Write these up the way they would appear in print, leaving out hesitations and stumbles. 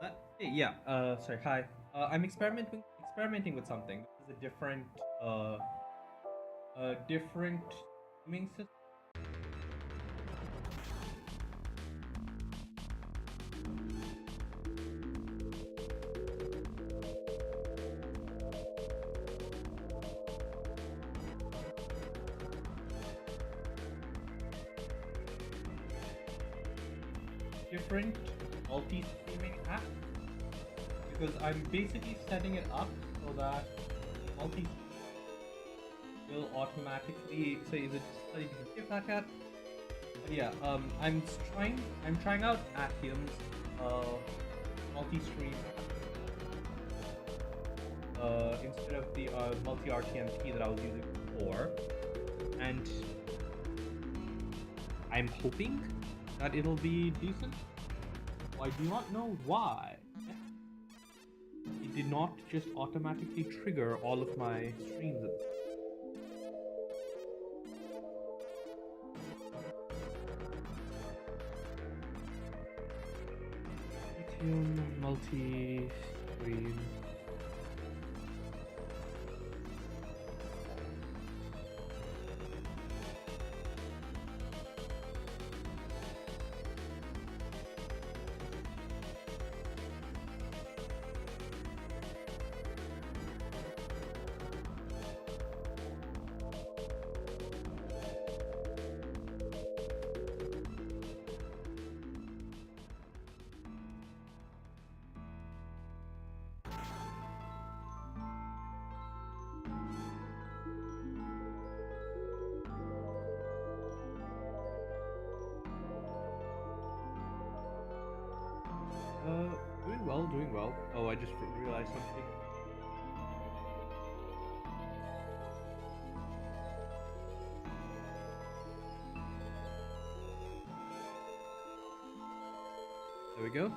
Hey, yeah. Sorry. Hi. I'm experimenting with something. This is a different streaming system. Different multi-streaming app because I'm basically setting it up so that multi will automatically say is it just like give that cat? But yeah, I'm trying out Actium's uh multi-stream instead of the multi RTMP that I was using before, and I'm hoping that it'll be decent. I do not know why. It did not just automatically trigger all of my streams. Tune multi-stream. Doing well, doing well. Oh, I just realized something. There we go.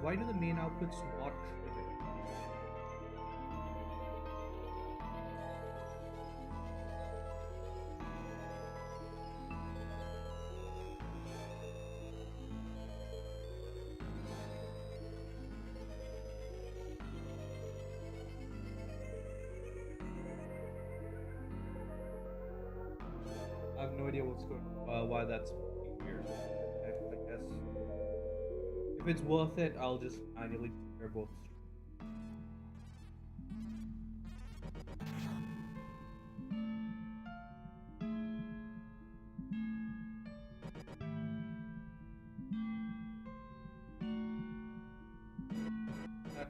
Why do the main outputs not trigger? I have no idea why that's weird. I guess if it's worth it, I'll just manually trigger both. That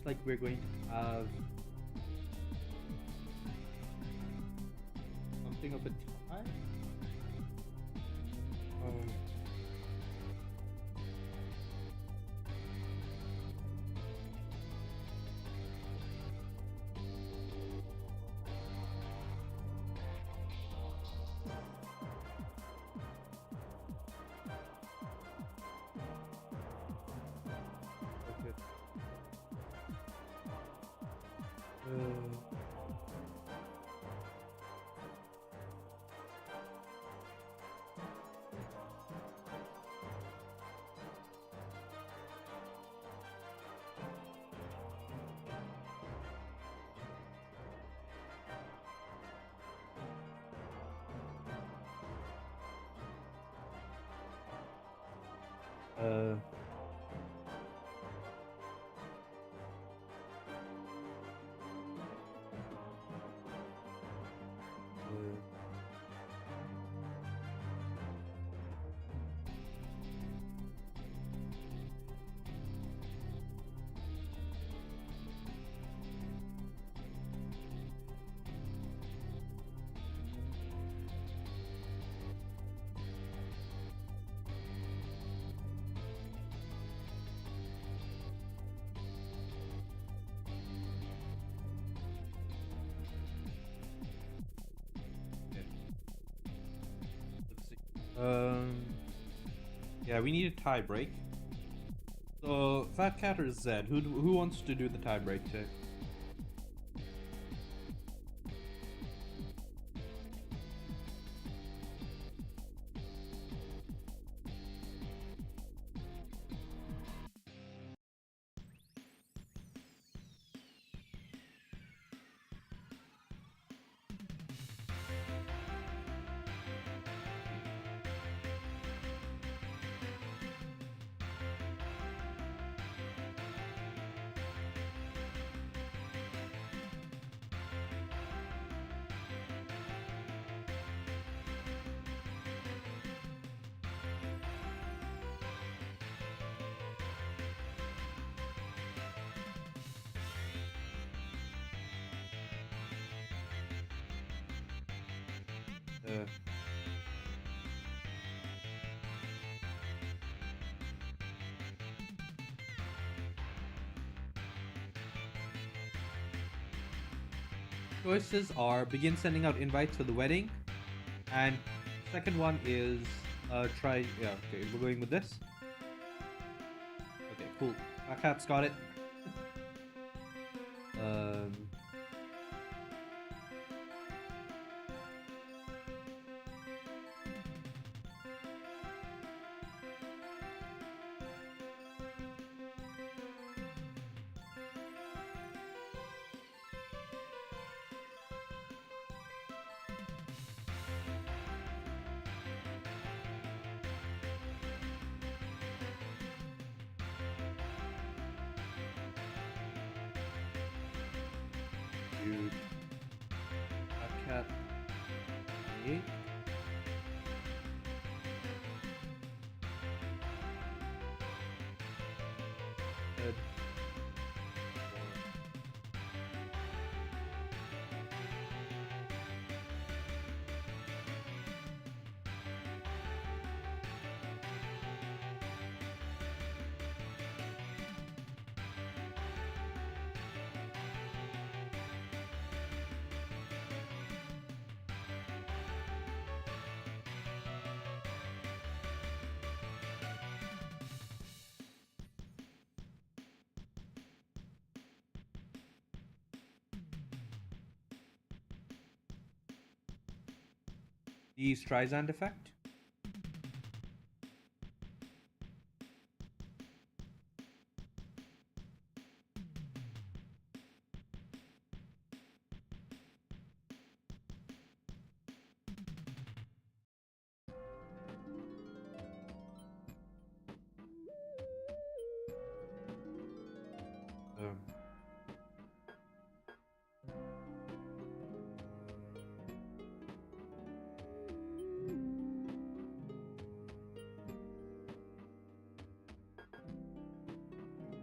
like we're going to have something of a tie. Uh, yeah, we need a tie break. So, Fat Cat or Zed? Who wants to do the tie break today? Choices are begin sending out invites for the wedding, and second one is try. Yeah, okay, we're going with this. Okay, cool. Fat Cat's got it. Dude. Fat Cat. 8. Head. The Streisand effect.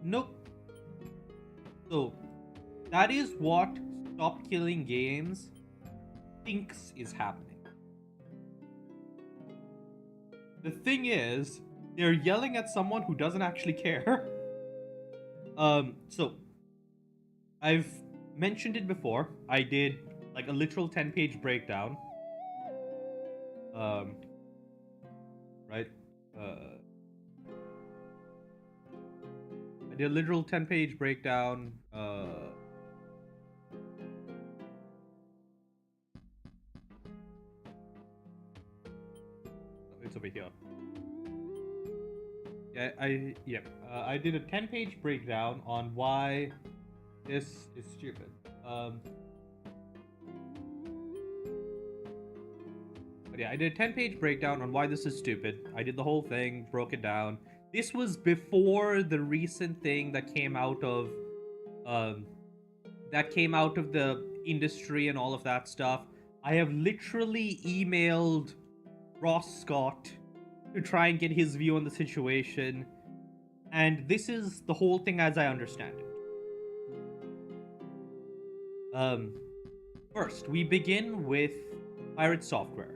Nope. So that is what Stop Killing Games thinks is happening. The thing is, they're yelling at someone who doesn't actually care. So I've mentioned it before. I did like a literal 10-page breakdown. Right? I did a literal 10-page breakdown. It's over here. Yeah, I did a 10-page breakdown on why this is stupid. But yeah, I did a 10-page breakdown on why this is stupid. I did the whole thing, broke it down. This was before the recent thing that came out of the industry and all of that stuff. I have literally emailed Ross Scott to try and get his view on the situation, and this is the whole thing as I understand it. First, we begin with Pirate Software.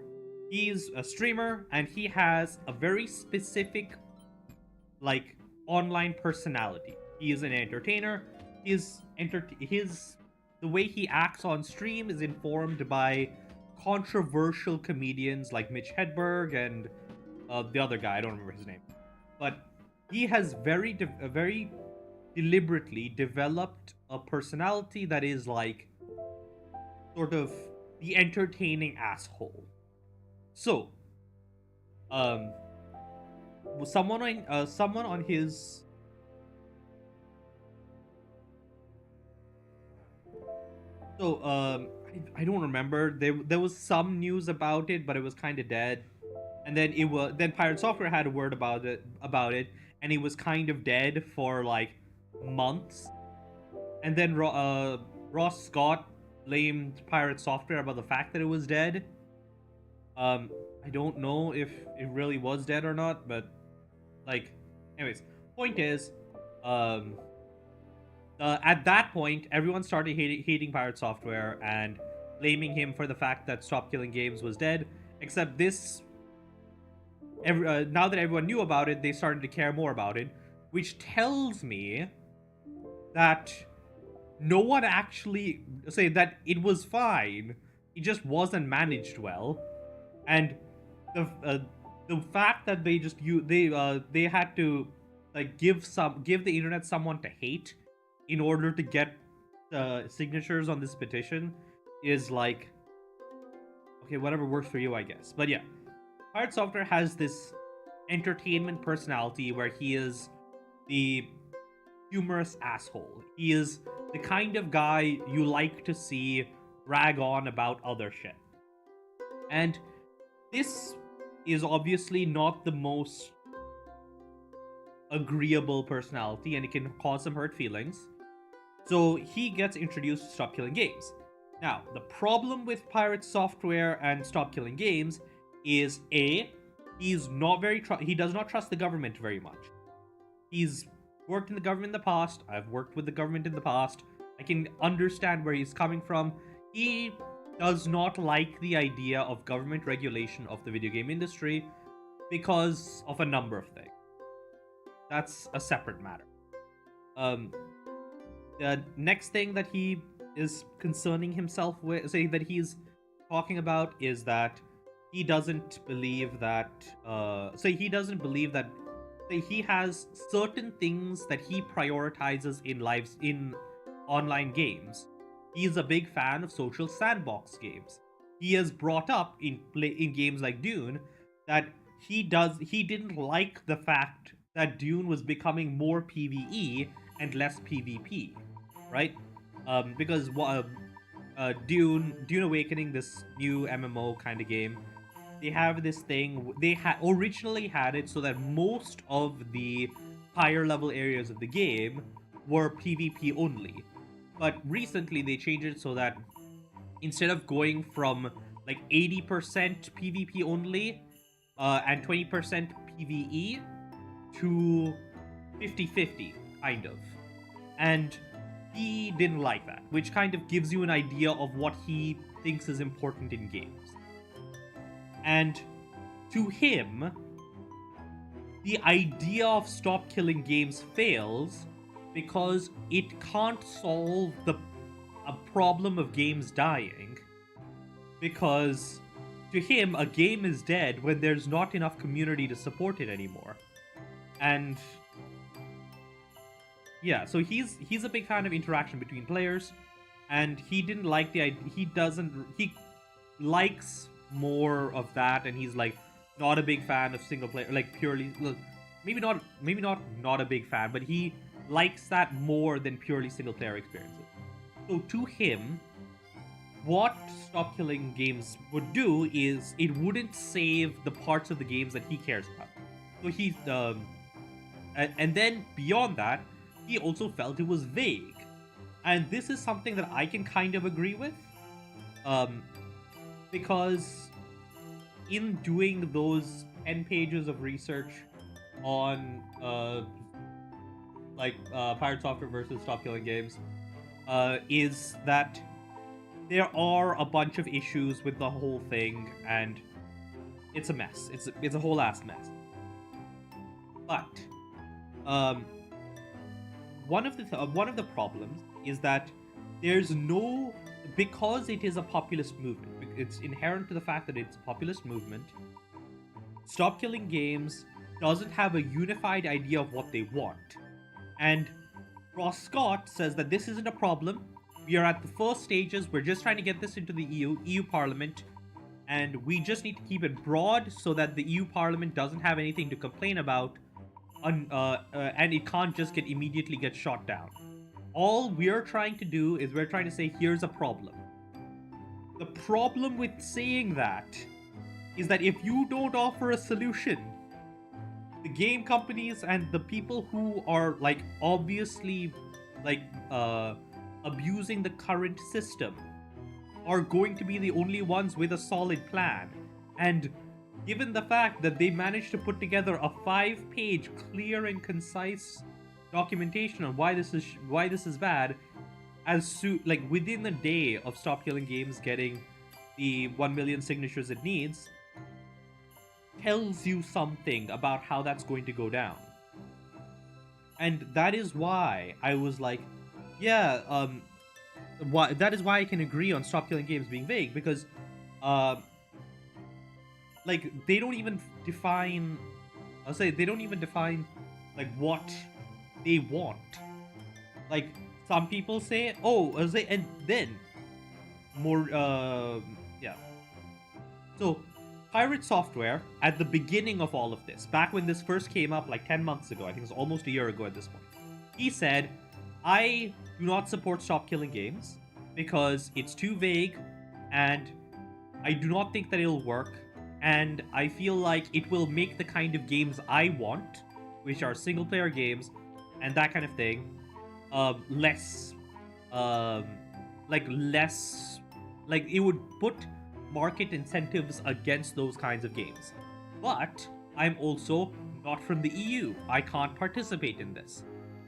He's a streamer, and he has a very specific, like, online personality. He is an entertainer. The way he acts on stream is informed by controversial comedians like Mitch Hedberg and the other guy, I don't remember his name. But he has very deliberately developed a personality that is like sort of the entertaining asshole. So, someone on his I don't remember. There was some news about it, but it was kind of dead. And then Pirate Software had a word about it, and it was kind of dead for like months. And then Ross Scott blamed Pirate Software about the fact that it was dead. I don't know if it really was dead or not, but like, anyways, point is, at that point, everyone started hating Pirate Software and blaming him for the fact that Stop Killing Games was dead. Except this, now that everyone knew about it, they started to care more about it, which tells me that no one actually say that it was fine. It just wasn't managed well, and the fact that they had to like give the internet someone to hate in order to get signatures on this petition is like, okay, whatever works for you, I guess. But yeah, Pirate Software has this entertainment personality where he is the humorous asshole. He is the kind of guy you like to see rag on about other shit. And this is obviously not the most agreeable personality, and it can cause some hurt feelings. So he gets introduced to Stop Killing Games. Now, the problem with Pirate Software and Stop Killing Games is A, he does not trust the government very much. He's worked in the government in the past. I've worked with the government in the past. I can understand where he's coming from. He does not like the idea of government regulation of the video game industry because of a number of things. That's a separate matter. The next thing that he is concerning himself with, saying that he's talking about, is that he doesn't believe that he has certain things that he prioritizes in online games. He is a big fan of social sandbox games. He has brought up in games like Dune that he didn't like the fact that Dune was becoming more PvE and less PvP, right? Because Dune Awakening, this new MMO kind of game, they have this thing. They originally had it so that most of the higher level areas of the game were PvP only. But recently they changed it so that instead of going from like 80% PvP only and 20% PvE to 50-50, kind of. And he didn't like that, which kind of gives you an idea of what he thinks is important in games. And to him, the idea of stop killing games fails because it can't solve a problem of games dying, because to him a game is dead when there's not enough community to support it anymore. And yeah, so he's a big fan of interaction between players, and he didn't like the idea. He likes more of that, and he's like not a big fan of single player, like purely, maybe not a big fan, but he likes that more than purely single player experiences. So to him, what stop killing games would do is it wouldn't save the parts of the games that he cares about. So he's and then beyond that, he also felt it was vague, and this is something that I can kind of agree with, because in doing those 10 pages of research on Pirate Software versus Stop Killing Games, is that there are a bunch of issues with the whole thing, and it's a mess. It's a whole ass mess. But one of the problems is that there's no, because it is a populist movement. It's inherent to the fact that it's a populist movement. Stop Killing Games doesn't have a unified idea of what they want, and Ross Scott says that this isn't a problem. We are at the first stages. We're just trying to get this into the EU Parliament, and we just need to keep it broad so that the EU Parliament doesn't have anything to complain about, and it can't just immediately get shot down. All we're trying to do is we're trying to say, here's a problem. The problem with saying that is that if you don't offer a solution, the game companies and the people who are like obviously like abusing the current system are going to be the only ones with a solid plan. And given the fact that they managed to put together a 5-page clear and concise documentation on why this is bad, like within a day of Stop Killing Games getting the 1 million signatures it needs, tells you something about how that's going to go down. And that is why I was like, yeah, that is why I can agree on Stop Killing Games being vague, because like they don't even define like what they want. Like some people say, and then more yeah. So Pirate Software, at the beginning of all of this, back when this first came up like 10 months ago, I think it was almost a year ago at this point, he said, I do not support Stop Killing Games because it's too vague, and I do not think that it'll work, and I feel like it will make the kind of games I want, which are single player games and that kind of thing, less it would put market incentives against those kinds of games. But I'm also not from the EU. I can't participate in this.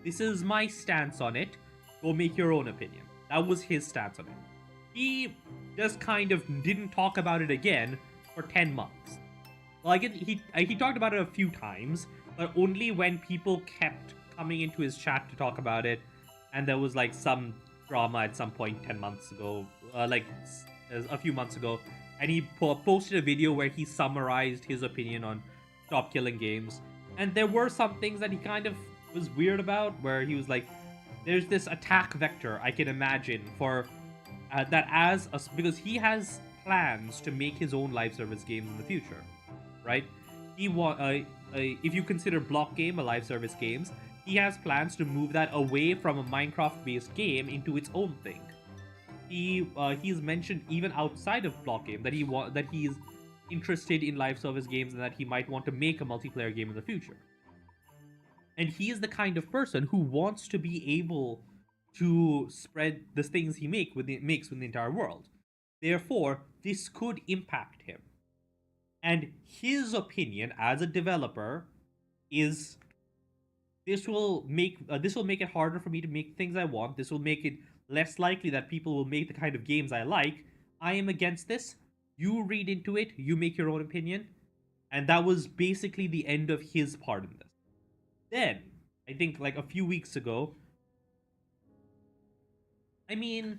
This is my stance on it. Go make your own opinion. That was his stance on it. He just kind of didn't talk about it again for 10 months. Like he talked about it a few times, but only when people kept coming into his chat to talk about it, and there was like some drama at some point 10 months ago, a few months ago, and he posted a video where he summarized his opinion on Stop Killing Games, and there were some things that he kind of was weird about, where he was like, there's this attack vector I can imagine for because he has plans to make his own live service games in the future, right? If you consider Block Game a live service games, he has plans to move that away from a Minecraft-based game into its own thing. He's mentioned even outside of Block Game that he's interested in live service games and that he might want to make a multiplayer game in the future. And he is the kind of person who wants to be able to spread the things he makes with the entire world. Therefore, this could impact him. And his opinion as a developer is this will make it harder for me to make things I want. This will make it less likely that people will make the kind of games I like. I am against this. You read into it, you make your own opinion. And that was basically the end of his part in this. Then, I think like a few weeks ago, I mean,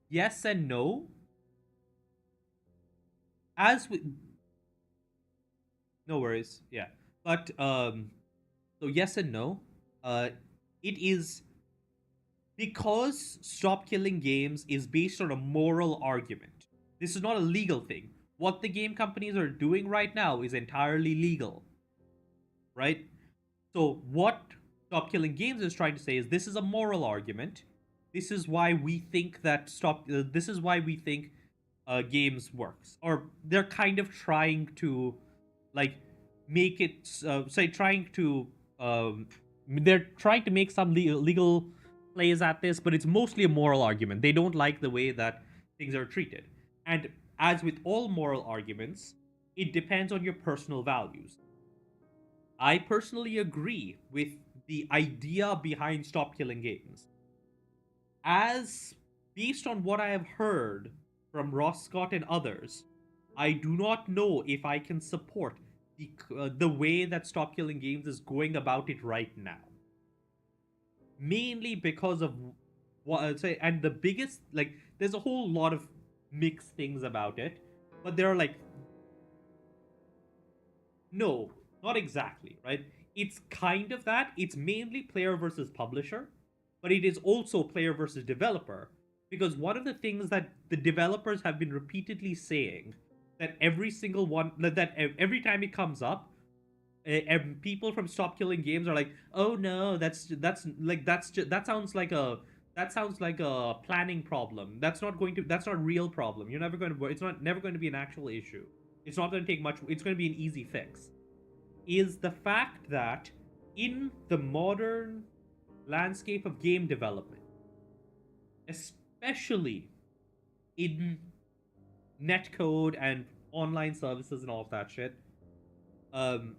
yes and no. As with no worries, yeah. But so yes and no. It is because Stop Killing Games is based on a moral argument. This is not a legal thing. What the game companies are doing right now is entirely legal, right? So what Stop Killing Games is trying to say is this is a moral argument. This is why we think that this is why we think games works, or they're kind of trying to like make it say trying to they're trying to make some legal plays at this, but it's mostly a moral argument. They don't like the way that things are treated, and as with all moral arguments, it depends on your personal values. I personally agree with the idea behind Stop Killing Games. As based on what I have heard from Ross Scott and others, I do not know if I can support the way that Stop Killing Games is going about it right now. Mainly because of what I'd say, and the biggest like, there's a whole lot of mixed things about it, but there are like, no, not exactly, right? It's kind of that. It's mainly player versus publisher, but it is also player versus developer. Because one of the things that the developers have been repeatedly saying, that every single one, that every time it comes up, people from Stop Killing Games are like, "Oh no, that sounds like a planning problem. That's not a real problem. You're never going to it's not never going to be an actual issue. It's not going to take much. It's going to be an easy fix." Is the fact that in the modern landscape of game development, especially in netcode and online services and all of that shit, um,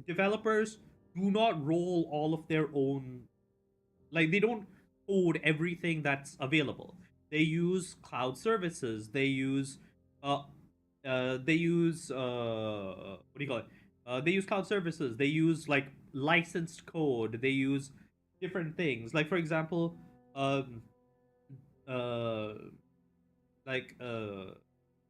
developers do not roll all of their own, like they don't code everything that's available. They use cloud services. Uh, they use what do you call it? They use cloud services. They use like licensed code. They use different things. Like for example, um, uh, like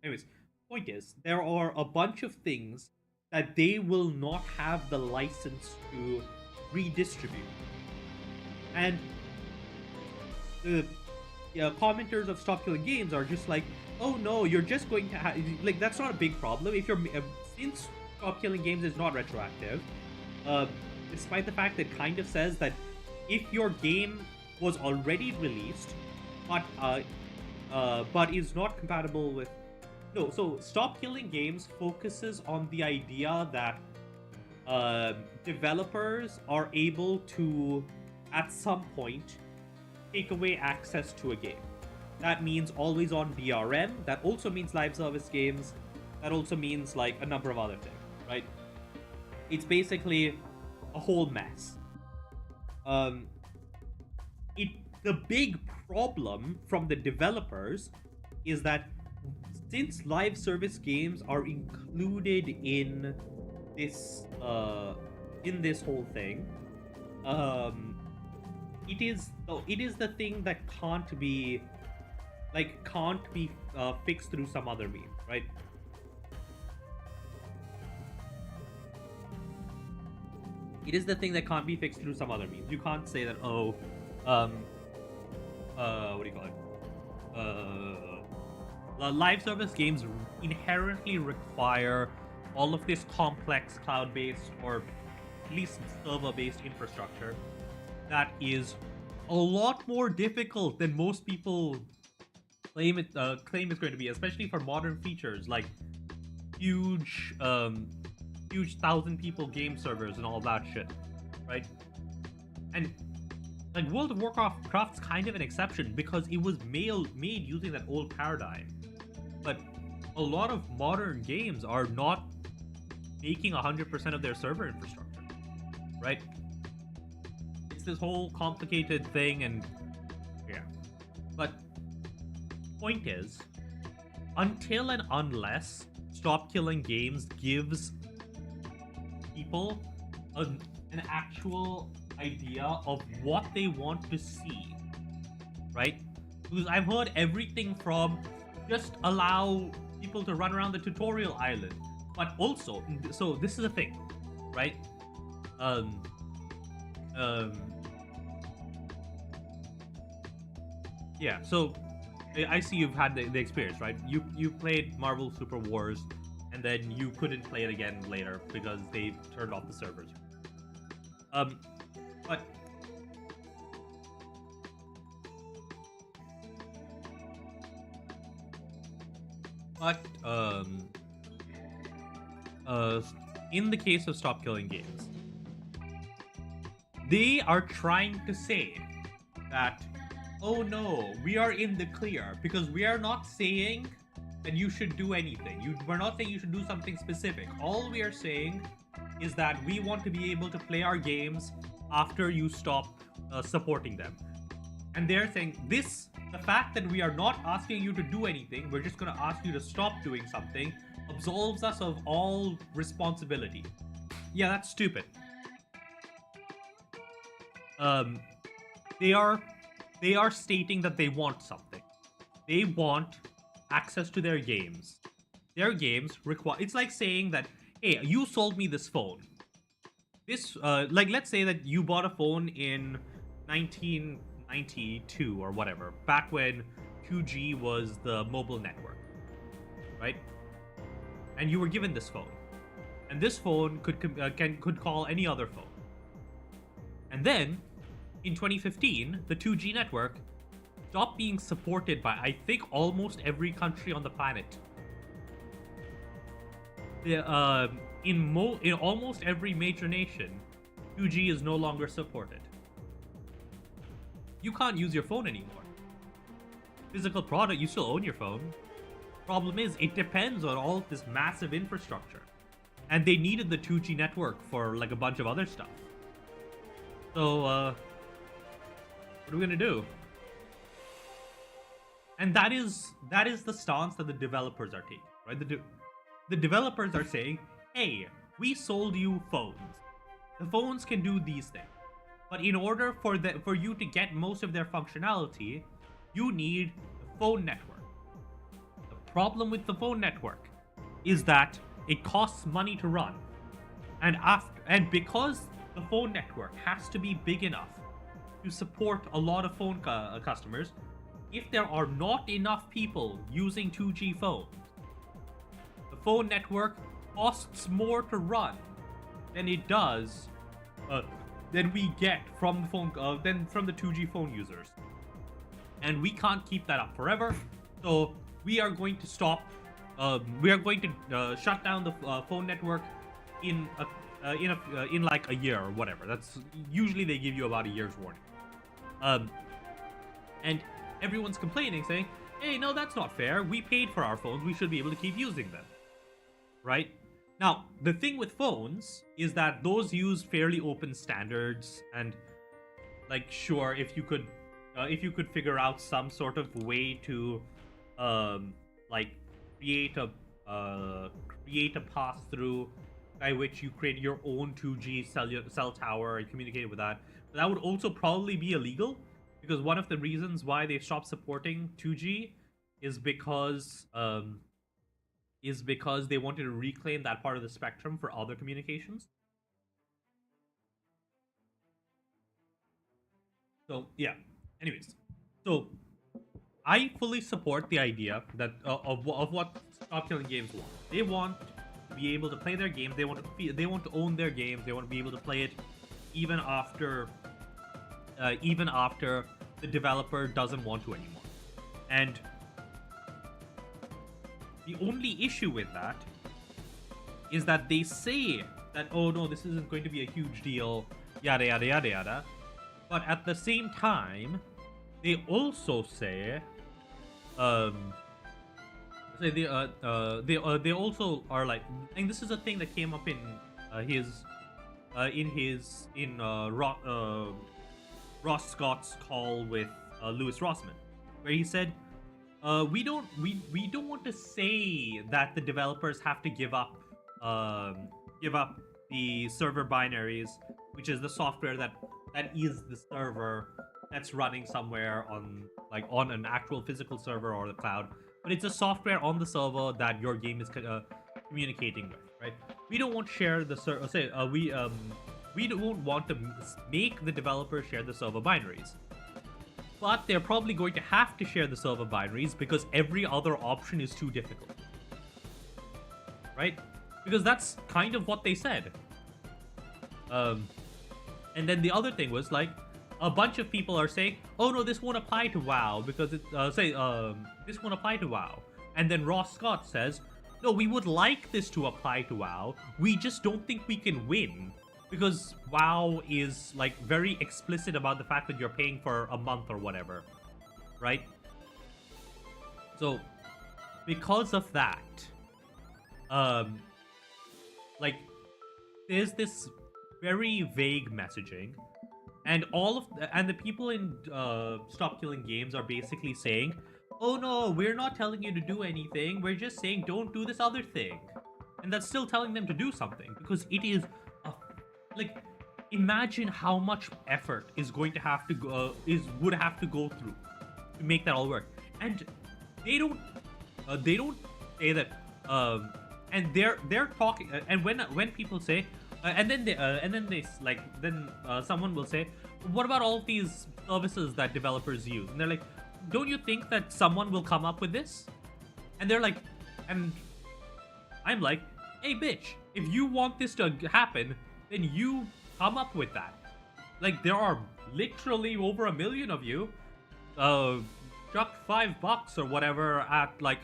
anyways, point is there are a bunch of things that they will not have the license to redistribute, and the commenters of Stop Killing Games are just like, oh no, you're just going to have, like, that's not a big problem if you're since Stop Killing Games is not retroactive, uh, despite the fact that it kind of says that if your game was already released but is not compatible with, no, so Stop Killing Games focuses on the idea that developers are able to at some point take away access to a game. That means always on DRM. That also means live service games. That also means like a number of other things, right? It's basically a whole mess. Um, it the big problem from the developers is that since live service games are included in this whole thing, um, it is the thing that can't be fixed through some other means, right? It is the thing that can't be fixed through some other means. You can't say that, oh, what do you call it? Live service games inherently require all of this complex cloud-based or at least server-based infrastructure that is a lot more difficult than most people claim it's going to be, especially for modern features like huge 1,000 people game servers and all that shit, right? And like World of Warcraft's kind of an exception because it was made using that old paradigm. But a lot of modern games are not making 100% of their server infrastructure, right? It's this whole complicated thing, and yeah. But point is, until and unless Stop Killing Games gives people an actual idea of what they want to see, right? Because I've heard everything from just allow people to run around the tutorial island, but also, so this is the thing, right? Um, yeah. So I see you've had the experience, right? You played Marvel Super Wars, and then you couldn't play it again later because they turned off the servers. But in the case of Stop Killing Games, they are trying to say that, oh no, we are in the clear because we are not saying that you should do anything. We're not saying you should do something specific. All we are saying is that we want to be able to play our games after you stop supporting them. And they're saying the fact that we are not asking you to do anything, we're just going to ask you to stop doing something, absolves us of all responsibility. Yeah, that's stupid. They are stating that they want something. They want access to their games. Their games require. It's like saying that, hey, you sold me this phone. This, like, let's say that you bought a phone in 1992 or whatever, back when 2G was the mobile network, right? And you were given this phone, and this phone could call any other phone. And then, in 2015, the 2G network stopped being supported by, I think, almost every country on the planet. In almost every major nation, 2G is no longer supported. You can't use your phone anymore. Physical product, you still own your phone. Problem is, it depends on all this massive infrastructure. And they needed the 2G network for like a bunch of other stuff. So, what are we gonna do? And that is the stance that the developers are taking, right? The developers are saying, hey, we sold you phones. The phones can do these things. But in order for you to get most of their functionality, you need the phone network. The problem with the phone network is that it costs money to run. And because the phone network has to be big enough to support a lot of phone customers, if there are not enough people using 2G phones, the phone network costs more to run than it does than we get from the phone than from the 2G phone users. And we can't keep that up forever, so we are going to stop. We are going to shut down the phone network in like a year or whatever. That's usually they give you about a year's warning. And everyone's complaining, saying, hey, no, that's not fair. We paid for our phones. We should be able to keep using them. Right? Now, the thing with phones is that those use fairly open standards, and like, sure, if you could figure out some sort of way to like create a pass-through by which you create your own 2G cell tower and communicate with that. But that would also probably be illegal, because one of the reasons why they stopped supporting 2G is because they wanted to reclaim that part of the spectrum for other communications. So yeah. Anyways, so I fully support the idea that of what Stop Killing Games want. They want to be able to play their games. They want to own their games. They want to be able to play it even after the developer doesn't want to anymore. And the only issue with that is that they say that, oh no, this isn't going to be a huge deal, yada yada yada yada. But at the same time, they also say, They also are like, and this is a thing that came up his Ross Scott's call with Lewis Rossman, where he said, we don't want to say that the developers have to give up the server binaries, which is the software that is the server that's running somewhere on an actual physical server or the cloud, but it's a software on the server that your game is communicating with, right? We don't want to share the server. We don't want to make the developers share the server binaries, but they're probably going to have to share the server binaries because every other option is too difficult, right? Because that's kind of what they said. And then the other thing was like, a bunch of people are saying, "Oh no, this won't apply to WoW because this won't apply to WoW." And then Ross Scott says, "No, we would like this to apply to WoW. We just don't think we can win because WoW is like very explicit about the fact that you're paying for a month or whatever, right?" So, because of that, like, there's this very vague messaging, and the people in Stop Killing Games are basically saying, "Oh no, we're not telling you to do anything. We're just saying don't do this other thing," and that's still telling them to do something because it is like, imagine how much effort is going to have to would have to go through to make that all work, and they don't say that, and they're talking, and when people say, and then someone will say, "What about all of these services that developers use?" And they're like, "Don't you think that someone will come up with this?" And they're like, and I'm like, "Hey bitch, if you want this to happen, then you come up with that. Like, there are literally over 1 million of you. Chuck $5 or whatever at like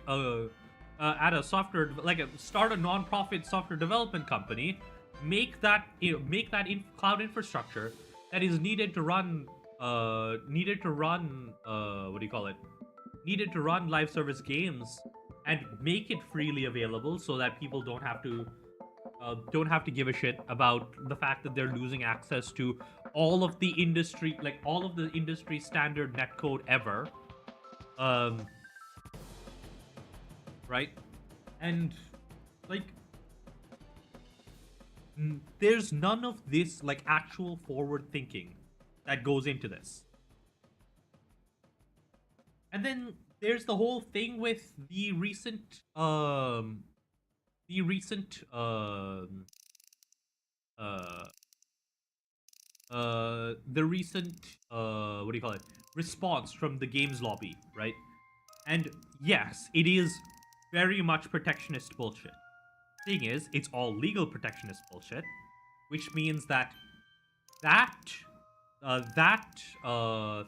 at a software, like start a non-profit software development company, make that cloud infrastructure that is needed to run needed to run live service games, and make it freely available so that people don't have to give a shit about the fact that they're losing access to all of the industry standard netcode ever." Right? And like, there's none of this like actual forward thinking that goes into this. And then there's the whole thing with the recent uh what do you call it, response from the games lobby, right? And yes, it is very much protectionist bullshit. Thing is, it's all legal protectionist bullshit, which means that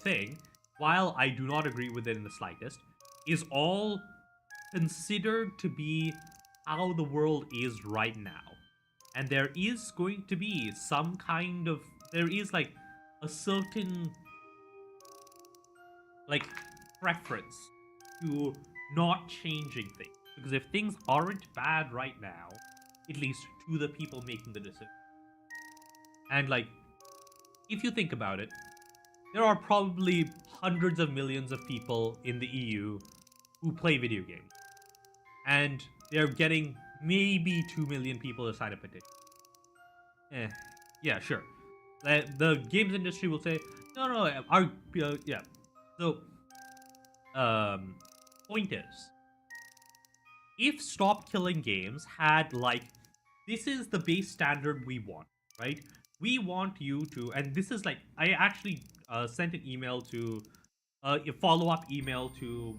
thing, while I do not agree with it in the slightest, is all considered to be how the world is right now. And there is going to be there is like a certain like preference to not changing things. Because if things aren't bad right now, at least to the people making the decision. And like, if you think about it, there are probably hundreds of millions of people in the EU who play video games. And they're getting maybe 2 million people to sign a petition. Yeah, sure. The games industry will say, no, yeah. So, point is, if Stop Killing Games had like, this is the base standard we want, right? We want you to, and this is like, I actually sent an email to, a follow-up email to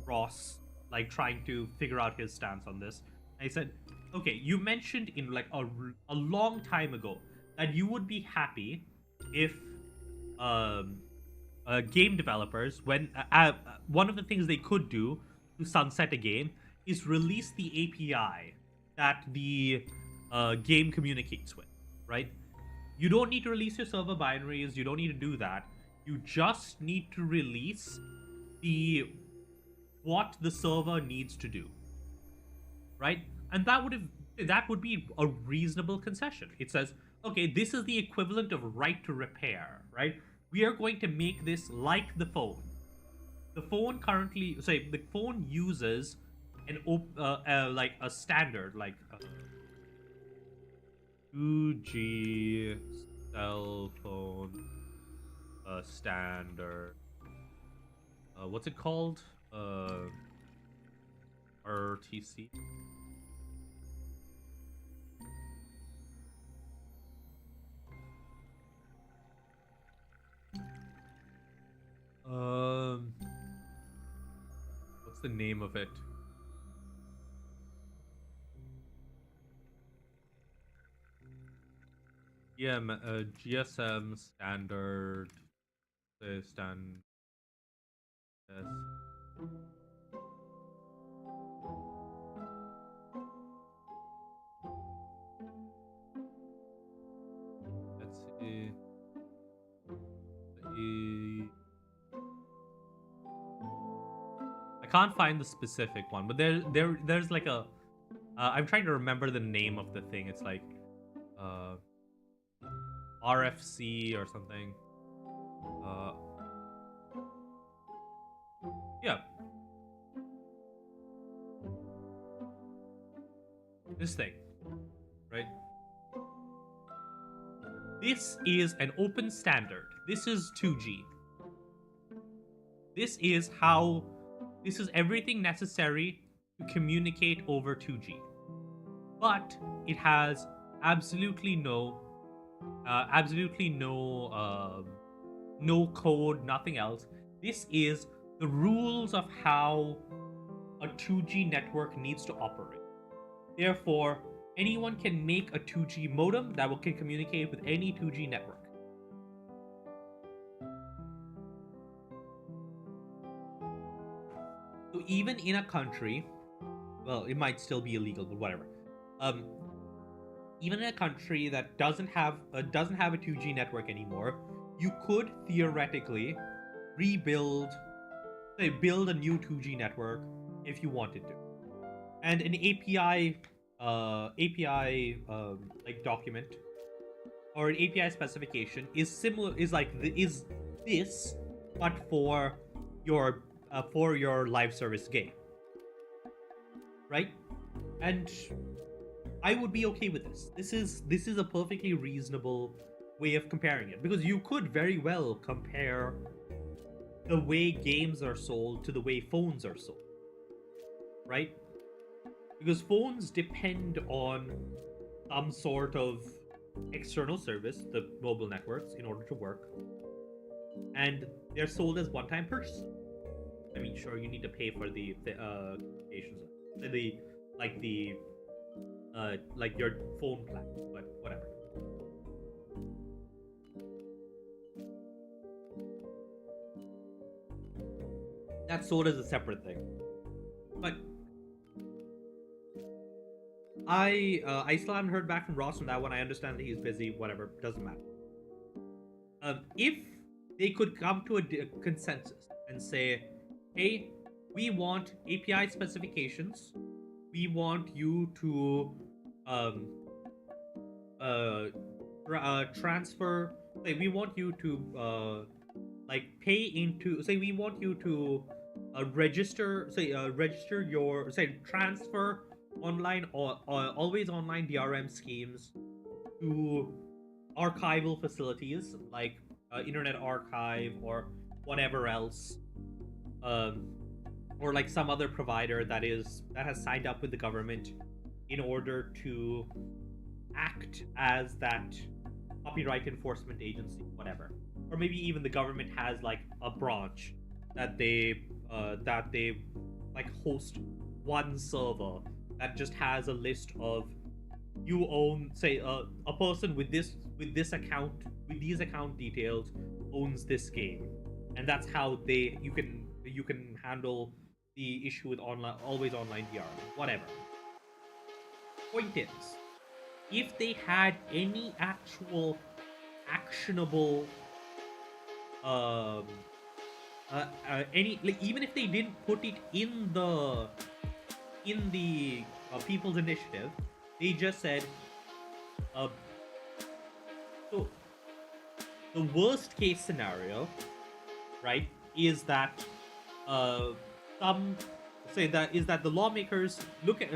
Ross, like trying to figure out his stance on this. I said, okay, you mentioned in like a long time ago that you would be happy if game developers, when one of the things they could do to sunset a game is release the API that the game communicates with, right? You don't need to release your server binaries. You don't need to do that. You just need to release the what the server needs to do, right? And that would be a reasonable concession. It says, okay, this is the equivalent of right to repair, right? We are going to make this like the phone. The phone currently, say, the phone uses like a standard, like 2G cell phone standard. What's it called? RTC. Um, what's the name of it? Yeah, GSM standard. Stand. Yes. Let's see. I can't find the specific one, but there's like a. I'm trying to remember the name of the thing. It's like, uh, RFC or something. Uh, yeah, this thing, right? This is an open standard. This is 2G. This is how. This is everything necessary to communicate over 2G. But it has absolutely no, no code, nothing else. This is the rules of how a 2G network needs to operate. Therefore, anyone can make a 2G modem that can communicate with any 2G network. So even in a country, well, it might still be illegal, but whatever. Even in a country that doesn't have a 2G network anymore, you could theoretically build a new 2G network if you wanted to. And an API like document or an API specification is similar, is this, but for your live service game, right? And I would be okay with this. This is a perfectly reasonable way of comparing it, because you could very well compare the way games are sold to the way phones are sold, right? Because phones depend on some sort of external service, the mobile networks, in order to work, and they're sold as one-time purchases. I mean, sure, you need to pay for the communications, like your phone plan, but whatever. That's sold as a separate thing. But I still haven't heard back from Ross on that one. I understand that he's busy. Whatever, doesn't matter. If they could come to a consensus and say, "Hey, we want API specifications. We want you to um, transfer. Like, we want you to like pay into. Say, we want you to register your, transfer online or always online DRM schemes to archival facilities like Internet Archive or whatever else, or like some other provider that has signed up with the government in order to act as that copyright enforcement agency, whatever. Or maybe even the government has like a branch that they like host one server that just has a list of, you own, say, a person with this account, with these account details, owns this game, and that's how you can handle the issue with always online DR, whatever. Point is, if they had any actual actionable even if they didn't put it in the people's initiative, they just said, uh, so the worst case scenario, right, is that uh, some say that is that the lawmakers look at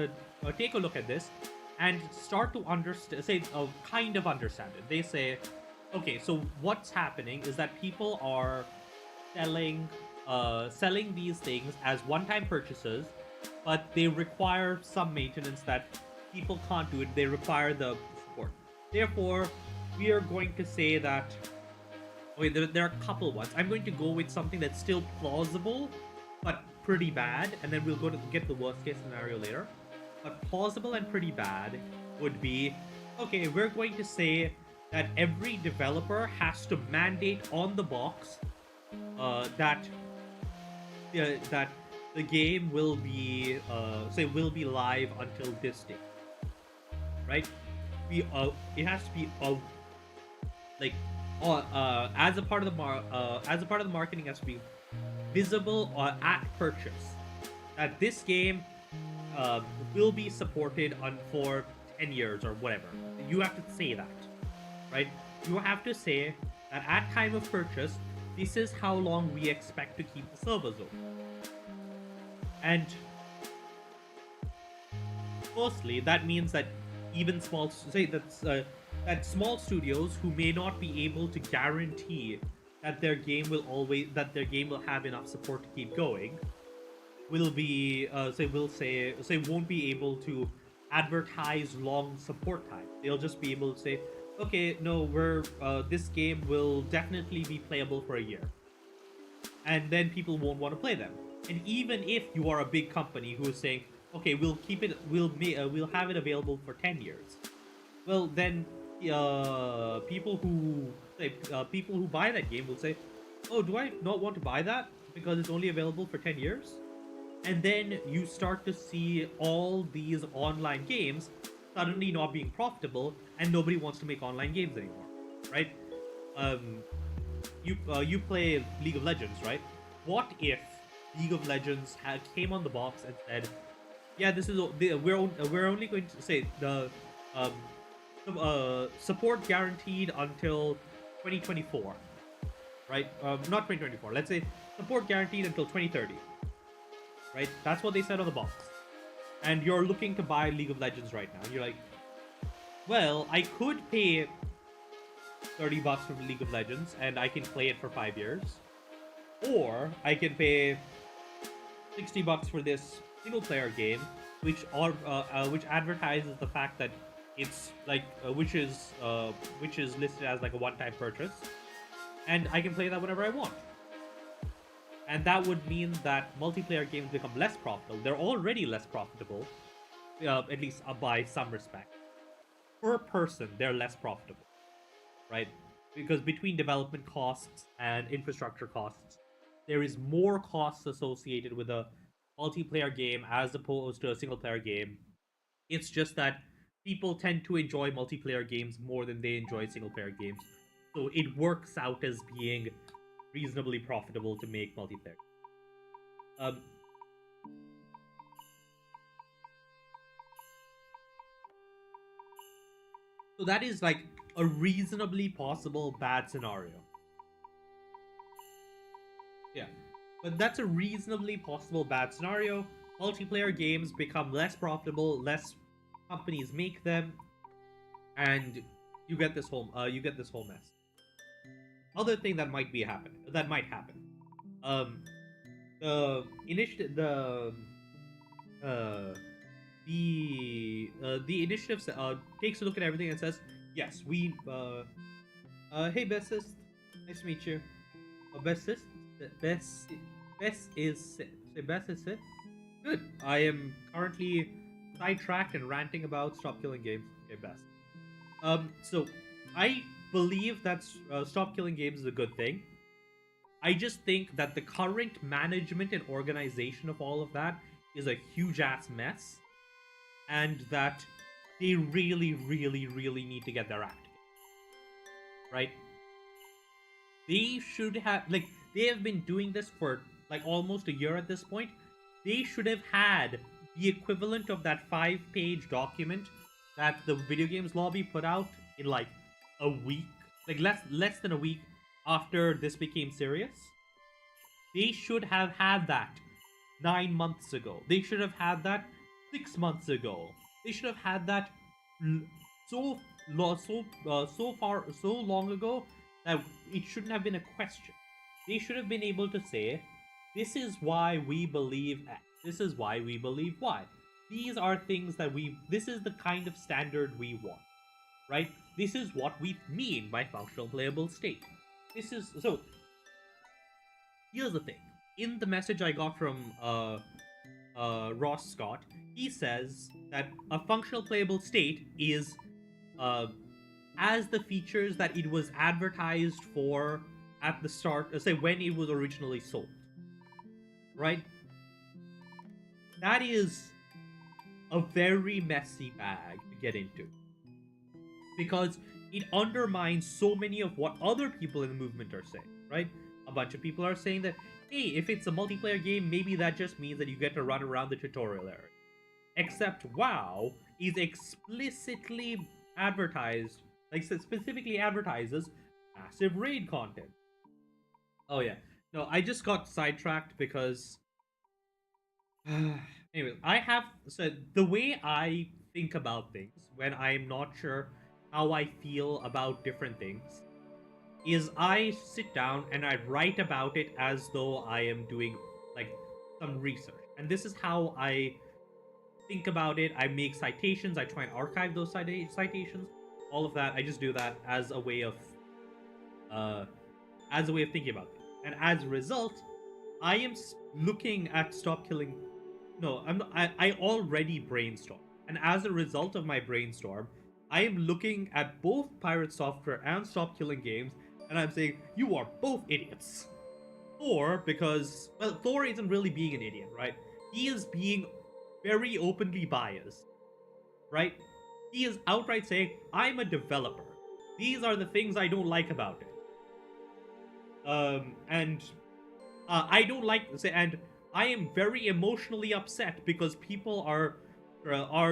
take a look at this and start to understand, say, kind of understand it. They say, okay, so what's happening is that people are selling these things as one-time purchases, but they require some maintenance that people can't do it. They require the support. Therefore, we are going to say that, okay, there are a couple ones. I'm going to go with something that's still plausible, but pretty bad, and then we'll go to get the worst case scenario later. But plausible and pretty bad would be, okay, we're going to say that every developer has to mandate on the box that that the game will be will be live until this day, right? It has to be like as a part of the marketing, has to be visible at purchase that this game uh, will be supported on for 10 years or whatever. You have to say that, right? You have to say that at time of purchase, this is how long we expect to keep the servers open. And firstly, that means that even that small studios who may not be able to guarantee that their game will have enough support to keep going will be won't be able to advertise long support time. They'll just be able to say, okay, no, we're this game will definitely be playable for a year, and then people won't want to play them. And even if you are a big company who is saying, okay, we'll keep it, we'll have it available for 10 years, well then people who buy that game will say, oh, do I not want to buy that because it's only available for 10 years? And then you start to see all these online games suddenly not being profitable, and nobody wants to make online games anymore, right? um you play League of Legends, right? What if League of Legends came on the box and said, yeah, this is we're only going to say the um support guaranteed until 2024, right? Not 2024. Let's say support guaranteed until 2030, right? That's what they said on the box. And you're looking to buy League of Legends right now. And you're like, well, I could pay $30 for League of Legends and I can play it for 5 years, or I can pay $60 for this single player game, which advertises the fact that it's like which is listed as like a one-time purchase, and I can play that whenever I want. And that would mean that multiplayer games become less profitable. They're already less profitable, at least by some respect. Per person, they're less profitable, right? Because between development costs and infrastructure costs, there is more costs associated with a multiplayer game as opposed to a single player game. It's just that people tend to enjoy multiplayer games more than they enjoy single player games. So it works out as being reasonably profitable to make multiplayer. Um, so that is like a reasonably possible bad scenario. Yeah. But that's a reasonably possible bad scenario. Multiplayer games become less profitable, less companies make them, and you get this whole mess. Other thing that might happen. Um, the initiative uh the initiative takes a look at everything and says, yes, we hey Bessis, nice to meet you. Bessis, Bess Bess is say Bess is it? Good. I am currently sidetracked and ranting about stop killing games. Okay, Bess. So I believe that stop killing games is a good thing. I just think that the current management and organization of all of that is a huge ass mess, and that they really, really, really need to get their act together. Right? They should have, like, They have been doing this for like almost a year at this point. They should have had the equivalent of that 5-page document that the video games lobby put out in like a week, like less than a week after this became serious. They should have had that 9 months ago. They should have had that 6 months ago. They should have had that so so long ago that it shouldn't have been a question. They should have been able to say, "This is why we believe X. This is why we believe Y. These are things that we. This is the kind of standard we want, right? This is what we mean by functional playable state. This is so." Here's the thing. In the message I got from Ross Scott, he says that a functional playable state is as the features that it was advertised for at the start, say when it was originally sold. Right? That is a very messy bag to get into. Because it undermines so many of what other people in the movement are saying, right? A bunch of people are saying that, hey, if it's a multiplayer game, maybe that just means that you get to run around the tutorial area. Except WoW is explicitly advertised, like specifically advertises massive raid content. Oh yeah. No, I just got sidetracked because anyway, I have so the way I think about things when I'm not sure how I feel about different things is I sit down and I write about it as though I am doing like some research. And this is how I think about it. I make citations, I try and archive those citations, all of that. I just do that uh as a way of thinking about it. And as a result, I am looking at Stop Killing. No, I'm not, I already brainstorm, and as a result of my brainstorm, I am looking at both Pirate Software and Stop Killing Games, and I'm saying you are both idiots. Thor, because well, Thor isn't really being an idiot, right? He is being very openly biased, right? He is outright saying, "I'm a developer. These are the things I don't like about it." And I don't like say, and I am very emotionally upset because people are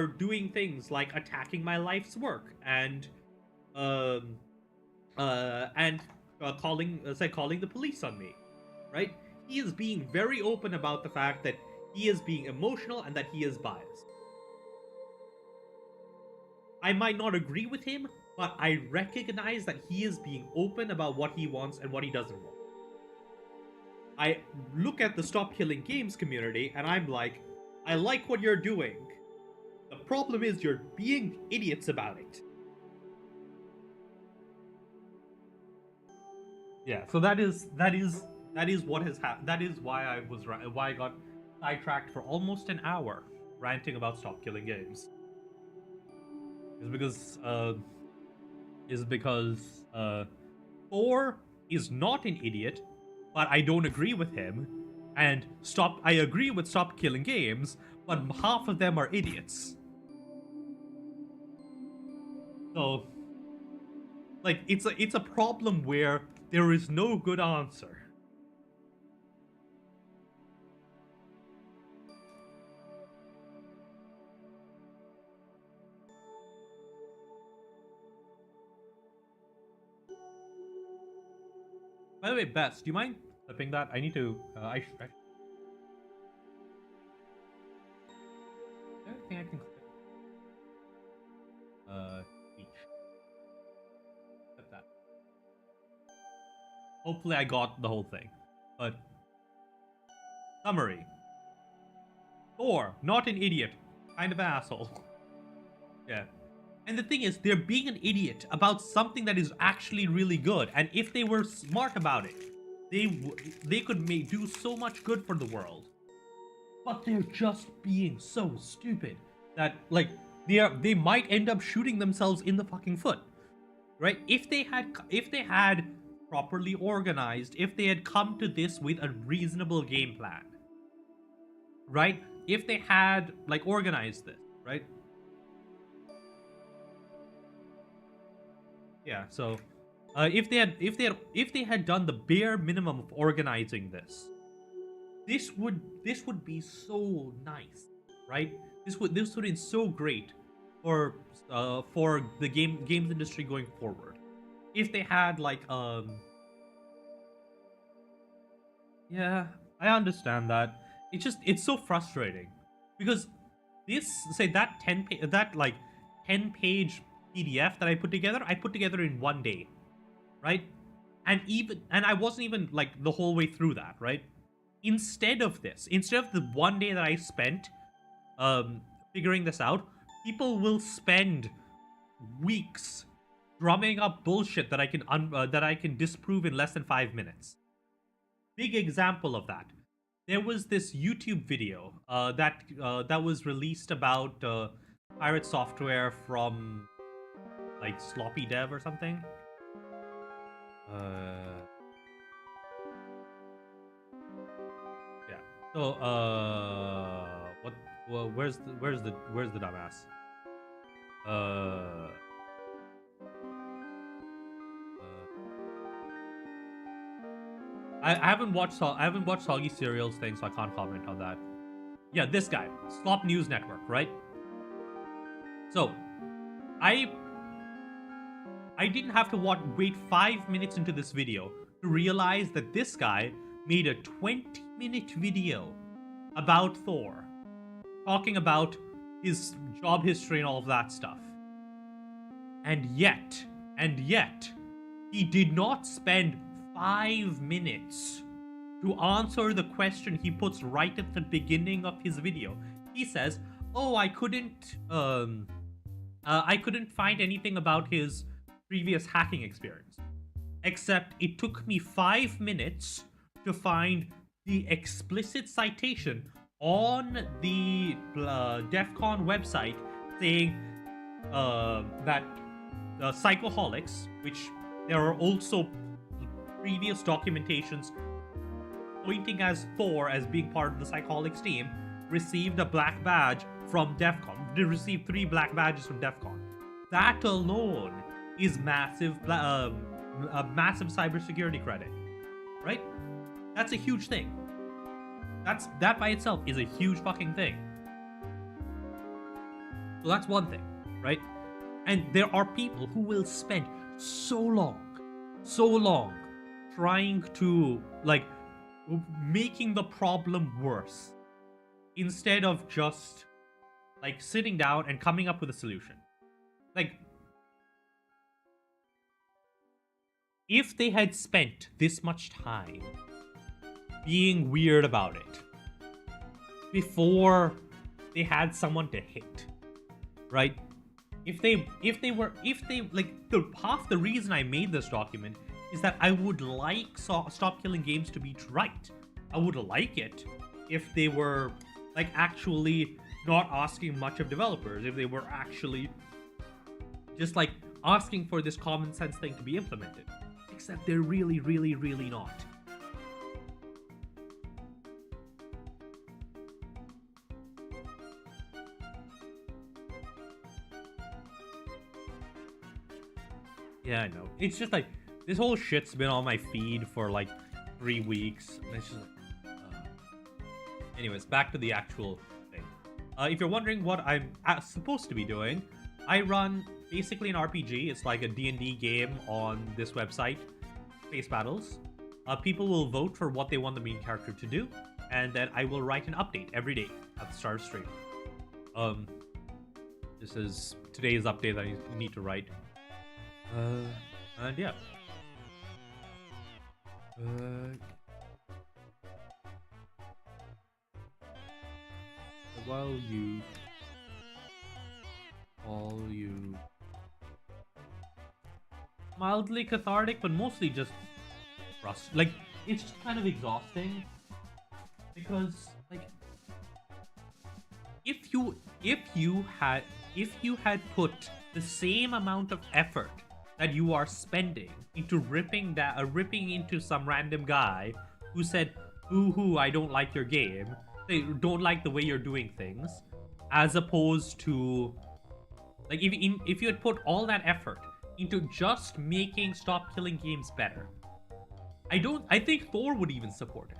doing things like attacking my life's work and um and calling the police on me, right? He is being very open about the fact that he is being emotional and that he is biased. I might not agree with him, but I recognize that he is being open about what he wants and what he doesn't want. I look at the Stop Killing Games community and I'm like, I like what you're doing. The problem is you're being idiots about it. Yeah, so that is what has happened. That is why I got sidetracked for almost an hour ranting about Stop Killing Games. Is because Thor is not an idiot, but I don't agree with him. And I agree with Stop Killing Games, but half of them are idiots. So, like, it's a problem where there is no good answer. By the way, Bess, do you mind clipping that? I need to. I don't think I can clip. Speech. Clip that. Hopefully, I got the whole thing. But summary: Thor, not an idiot, kind of asshole. Yeah. And the thing is, they're being an idiot about something that is actually really good. And if they were smart about it, they could do so much good for the world. But they're just being so stupid that like they might end up shooting themselves in the fucking foot. Right? If they had properly organized, if they had come to this with a reasonable game plan. Right? If they had like organized this, right? Yeah, so If they had done the bare minimum of organizing this, this would be so nice, right? This would be so great for the games industry going forward. If they had like yeah, I understand that. It's so frustrating because this say that 10-page PDF that I put together in one day, right? And I wasn't even like the whole way through that, right? Instead of the one day that I spent figuring this out, people will spend weeks drumming up bullshit that I can disprove in less than 5 minutes. Big example of that. There was this YouTube video that was released about pirate software from like Sloppy Dev or something. Yeah. So what? Well, where's the dumbass? I haven't watched Soggy Serial's thing, so I can't comment on that. Yeah, this guy, Slop News Network, right? So, I didn't have to wait 5 minutes into this video to realize that this guy made a 20-minute video about Thor, talking about his job history and all of that stuff. And yet, he did not spend 5 minutes to answer the question he puts right at the beginning of his video. He says, "Oh, I couldn't find anything about his previous hacking experience. Except it took me 5 minutes to find the explicit citation on the DEF CON website saying that Psychoholics, which there are also previous documentations pointing as Thor as being part of the Psychoholics team, received a black badge from DEF CON. They received 3 black badges from DEF CON. That alone is massive, a massive cybersecurity credit, right? That's a huge thing. That by itself is a huge fucking thing. So that's one thing, right? And there are people who will spend so long trying to like making the problem worse instead of just like sitting down and coming up with a solution. Like, if they had spent this much time being weird about it before they had someone to hit, right? If they like, half the reason I made this document is that I would like Stop Killing Games to be right. I would like it if they were like actually not asking much of developers, if they were actually just like asking for this common sense thing to be implemented. Except they're really, really, really not. Yeah, I know. It's just like, this whole shit's been on my feed for like 3 weeks. And it's just like, anyways, back to the actual thing. If you're wondering what I'm supposed to be doing, I run basically an RPG. It's like a D&D game on this website, Spacebattles. People will vote for what they want the main character to do, and then I will write an update every day at the start of stream. This is today's update that I need to write. And yeah. While you mildly cathartic, but mostly just like, it's just kind of exhausting because like if you had put the same amount of effort that you are spending into ripping into some random guy who said, "Ooh, I don't like your game. They don't like the way you're doing things," as opposed to like if you had put all that effort into just making stop killing games better. I think Thor would even support it.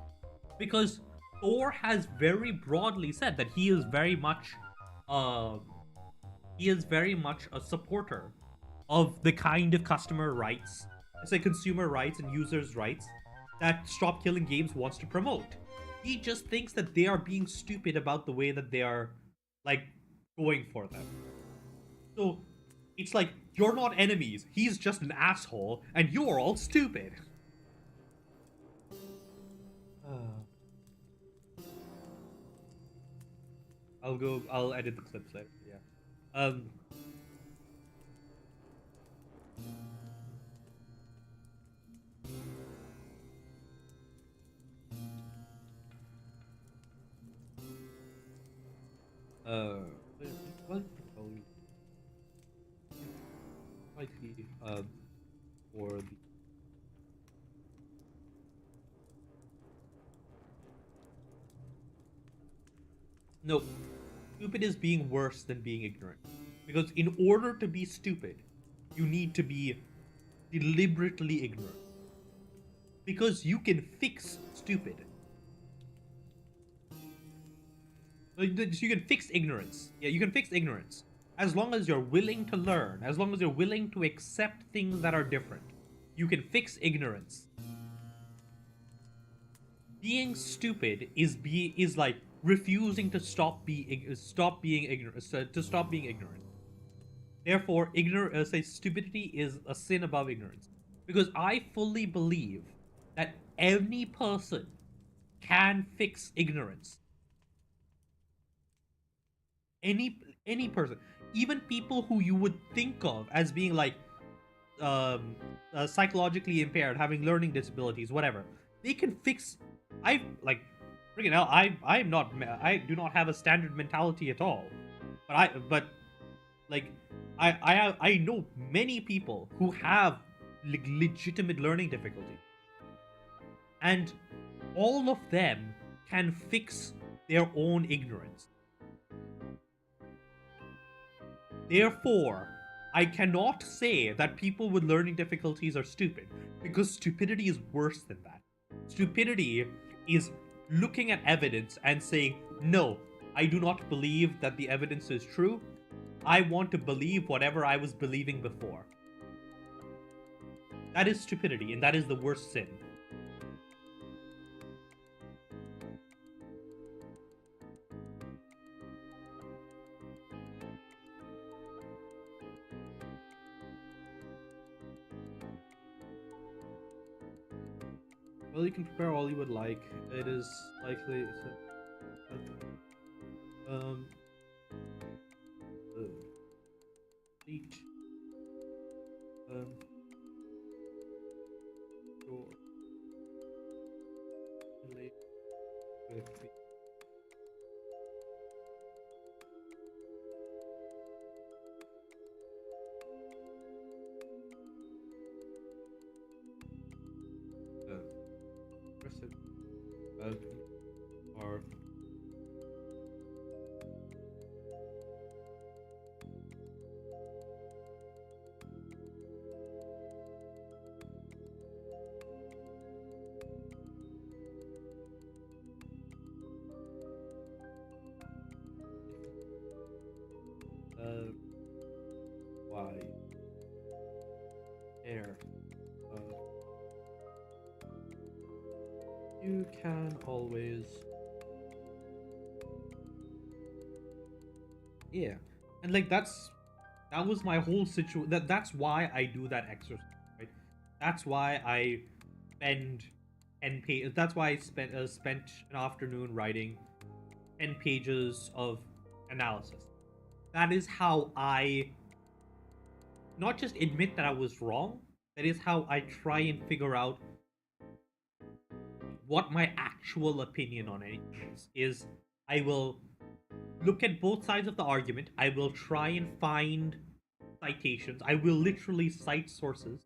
Because Thor has very broadly said that uh he is very much a supporter of the kind of customer rights, let's say consumer rights and users' rights that Stop Killing Games wants to promote. He just thinks that they are being stupid about the way that they are like going for them. So it's like you're not enemies. He's just an asshole, and you're all stupid. Uh, I'll go. I'll edit the clips later. Yeah. Um. Uh. What propose? Might be for the no. Stupid is being worse than being ignorant, because in order to be stupid, you need to be deliberately ignorant. Because you can fix stupid. You can fix ignorance. Yeah, you can fix ignorance. As long as you're willing to learn, as long as you're willing to accept things that are different, you can fix ignorance. Being stupid is like refusing to stop being ignorant, to stop being ignorant. Therefore, say stupidity is a sin above ignorance. Because I fully believe that any person can fix ignorance. Any person, even people who you would think of as being like psychologically impaired, having learning disabilities, whatever, they can fix. I like freaking hell. I'm not. I do not have a standard mentality at all. But like I know many people who have legitimate learning difficulty, and all of them can fix their own ignorance. Therefore, I cannot say that people with learning difficulties are stupid, because stupidity is worse than that. Stupidity is looking at evidence and saying, no, I do not believe that the evidence is true. I want to believe whatever I was believing before. That is stupidity, and that is the worst sin. Well, you can prepare all you would like. It is likely. Um. Each. Your relate with the person are why air. You can always, yeah, and like that was my whole situation. That's why I do that exercise, right? That's why I spend 10 pages. That's why I spent an afternoon writing 10 pages of analysis. That is how I not just admit that I was wrong. That is how I try and figure out what my actual opinion on anything is. I will look at both sides of the argument. I will try and find citations. I will literally cite sources.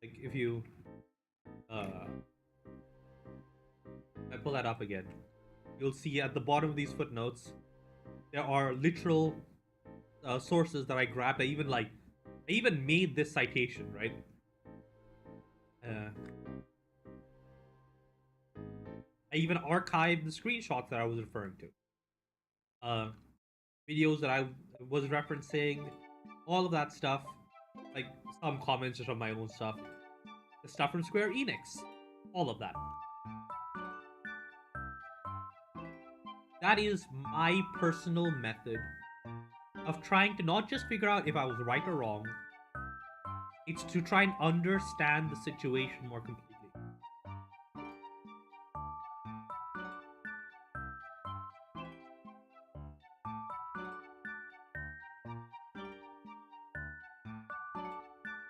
Like if you I pull that up again, you'll see at the bottom of these footnotes there are literal sources that I grabbed. I even like I even made this citation, right? Uh, I even archived the screenshots that I was referring to. Uh, Videos that I was referencing, all of that stuff. Like some comments from my own stuff. The stuff from Square Enix. All of that. That is my personal method of trying to not just figure out if I was right or wrong, it's to try and understand the situation more completely.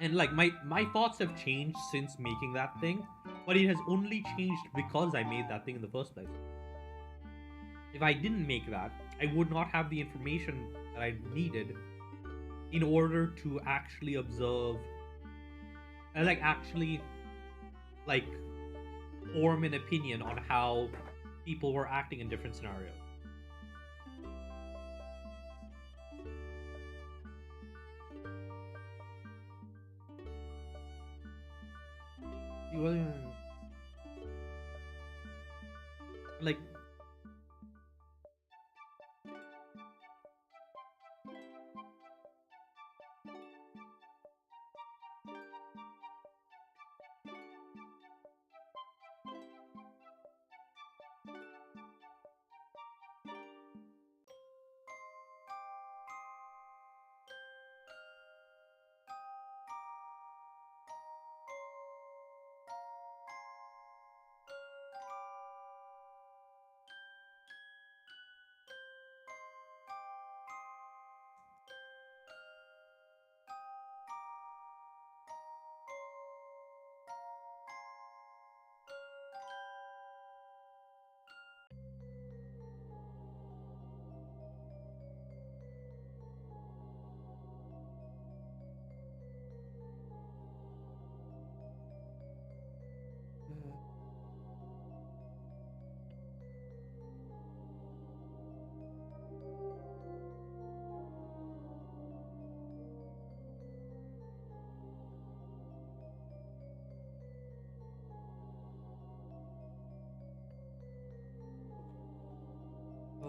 And like my thoughts have changed since making that thing, but it has only changed because I made that thing in the first place. If I didn't make that, I would not have the information that I needed in order to actually observe and like actually like form an opinion on how people were acting in different scenarios. Like uh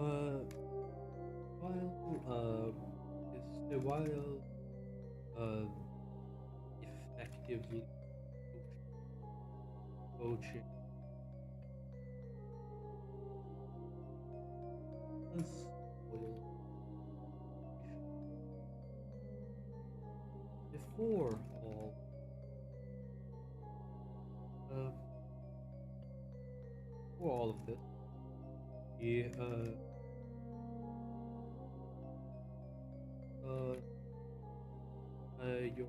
while is while uh effectively coaching us oil before uh all of this the uh your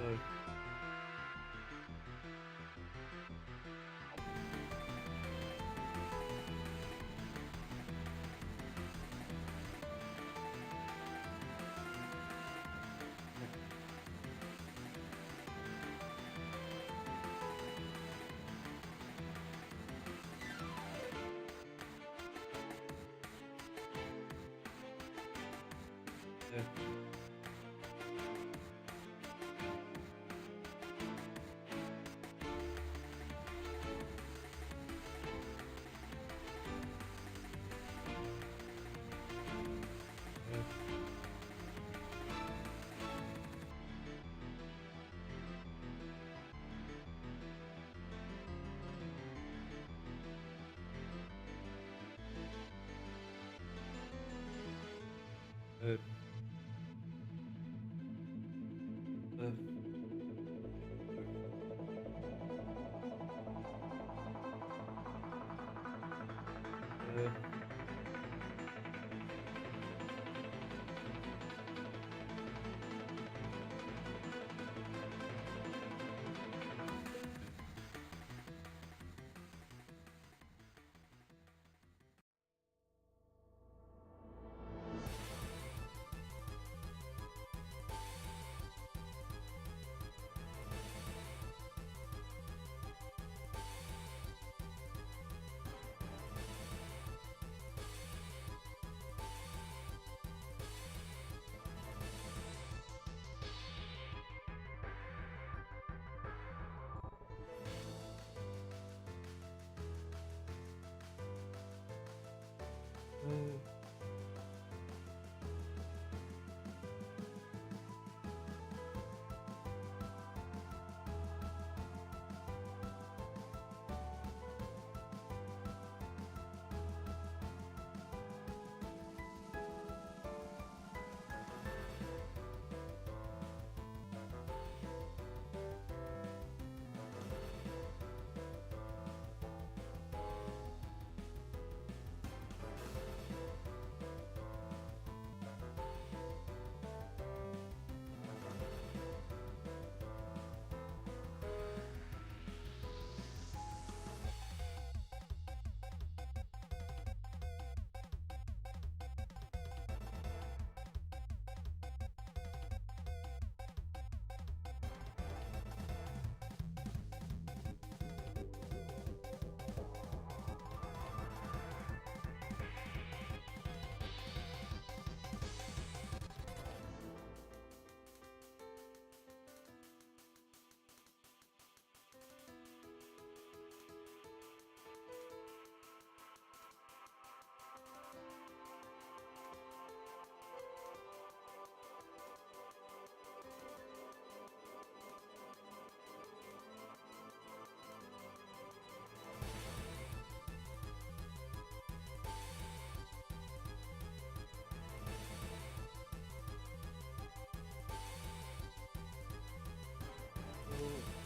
Uh, uh, uh, uh,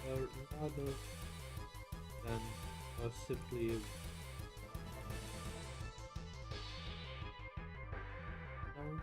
uh, rather than simply down.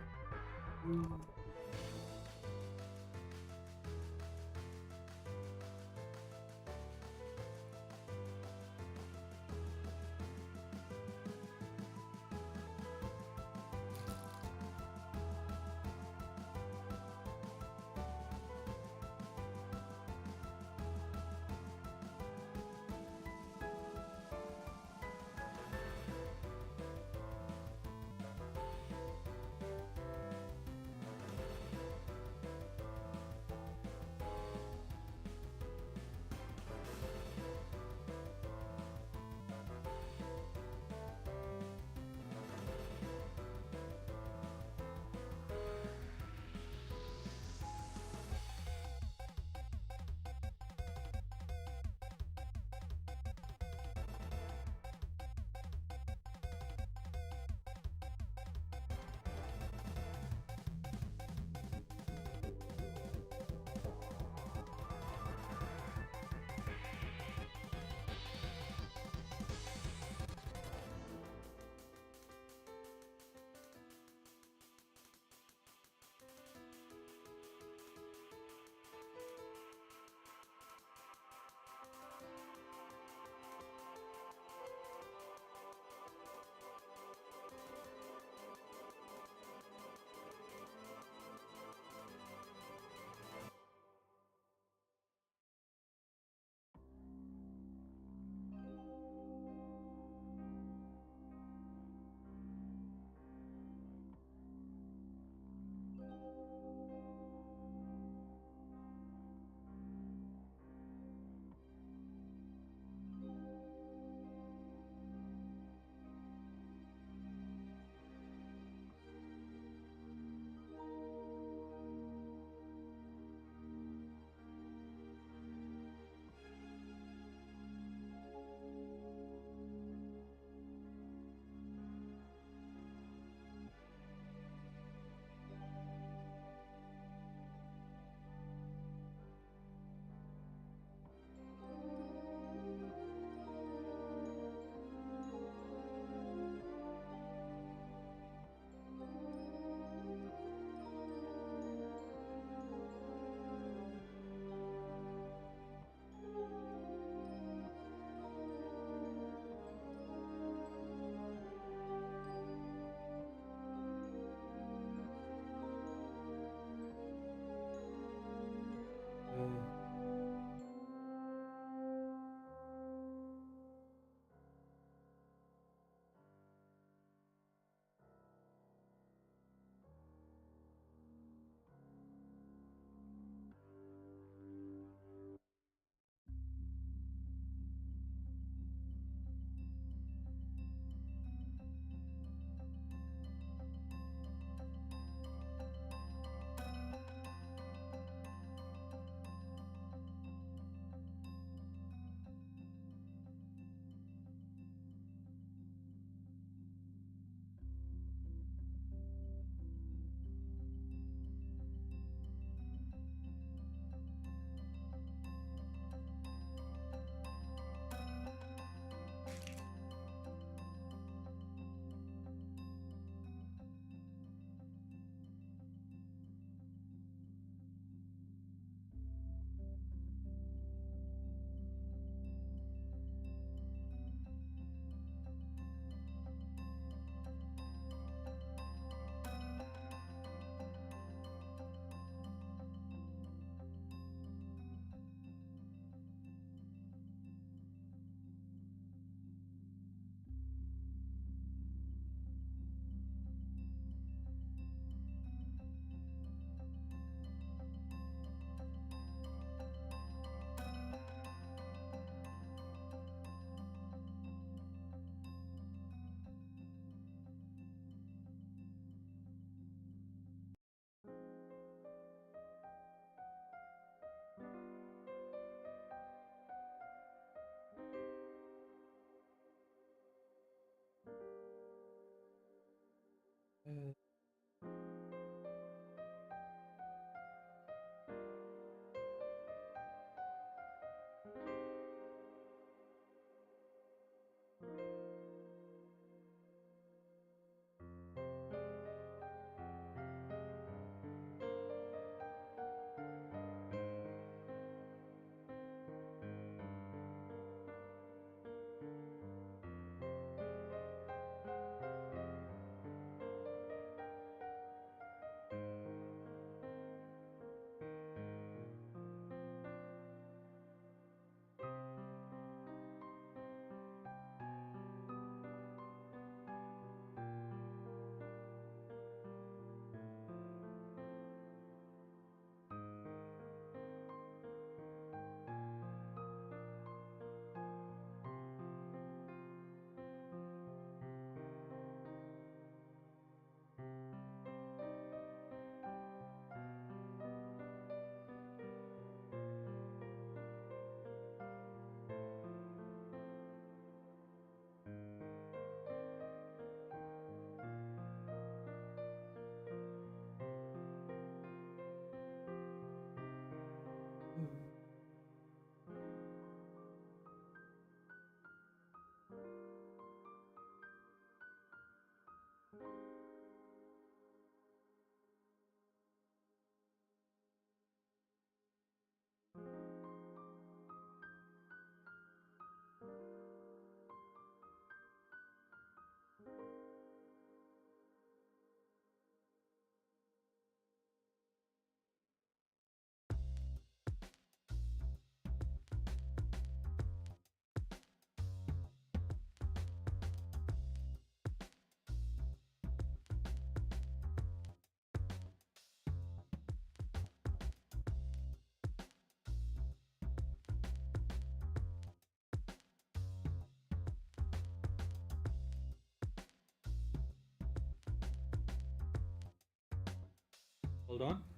Hold on.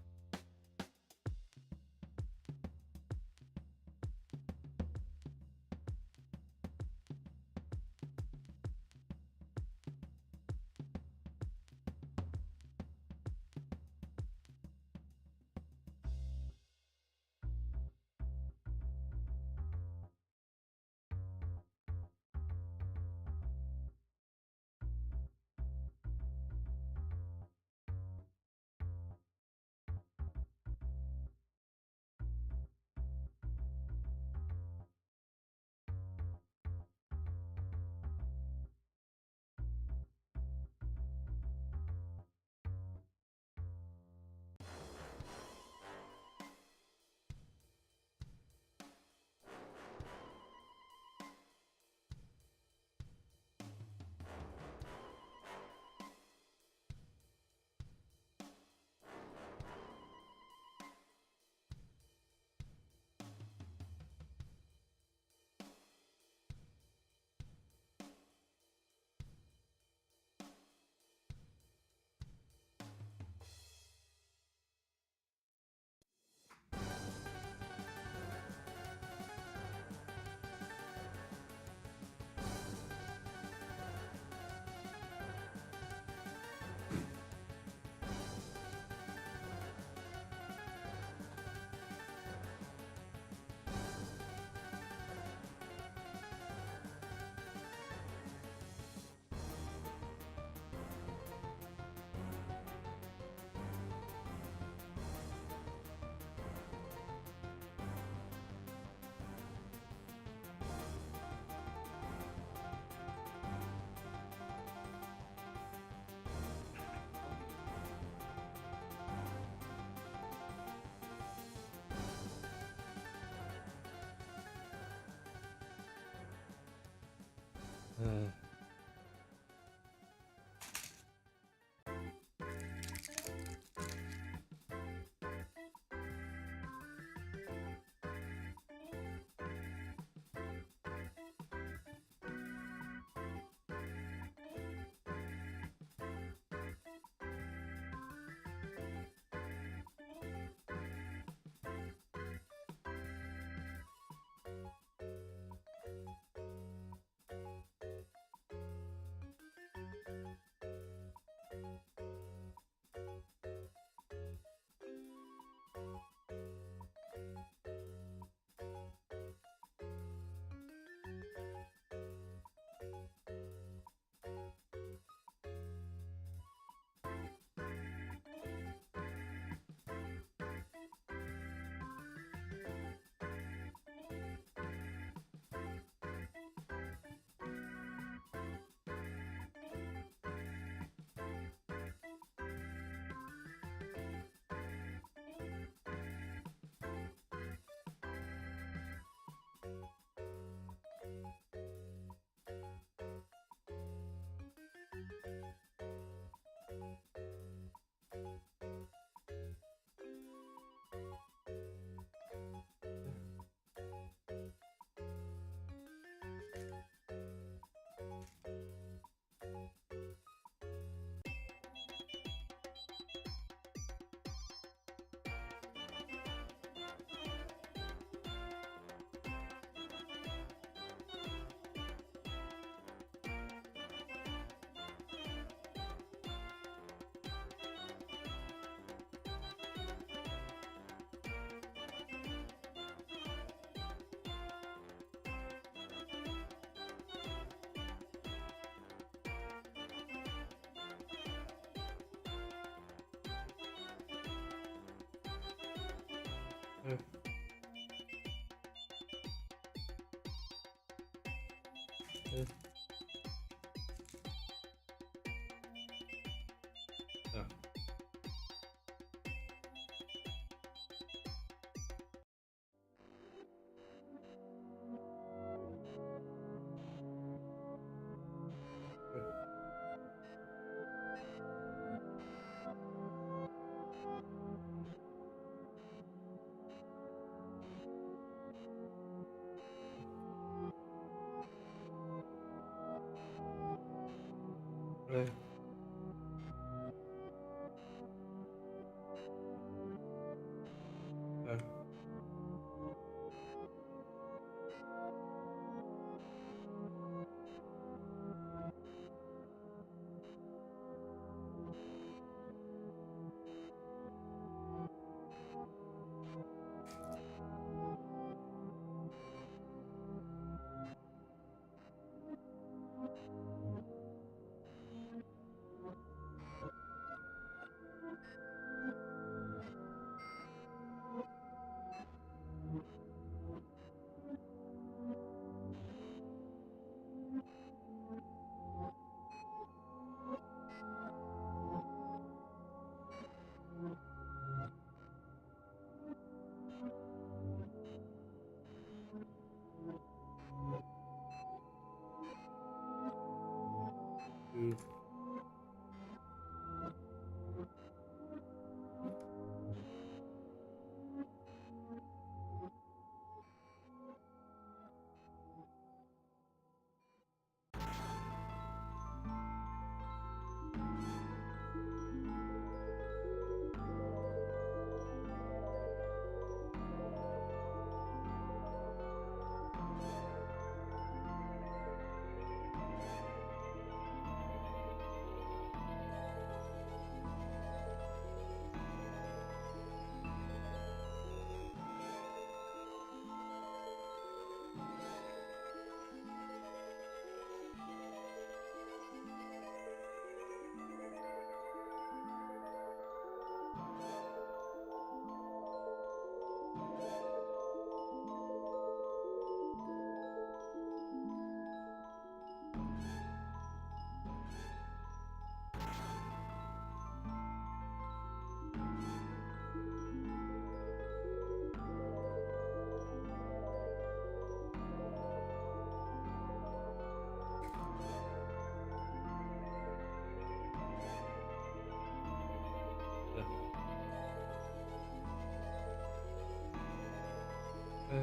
Uh,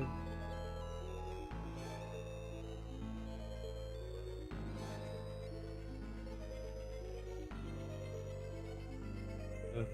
uh,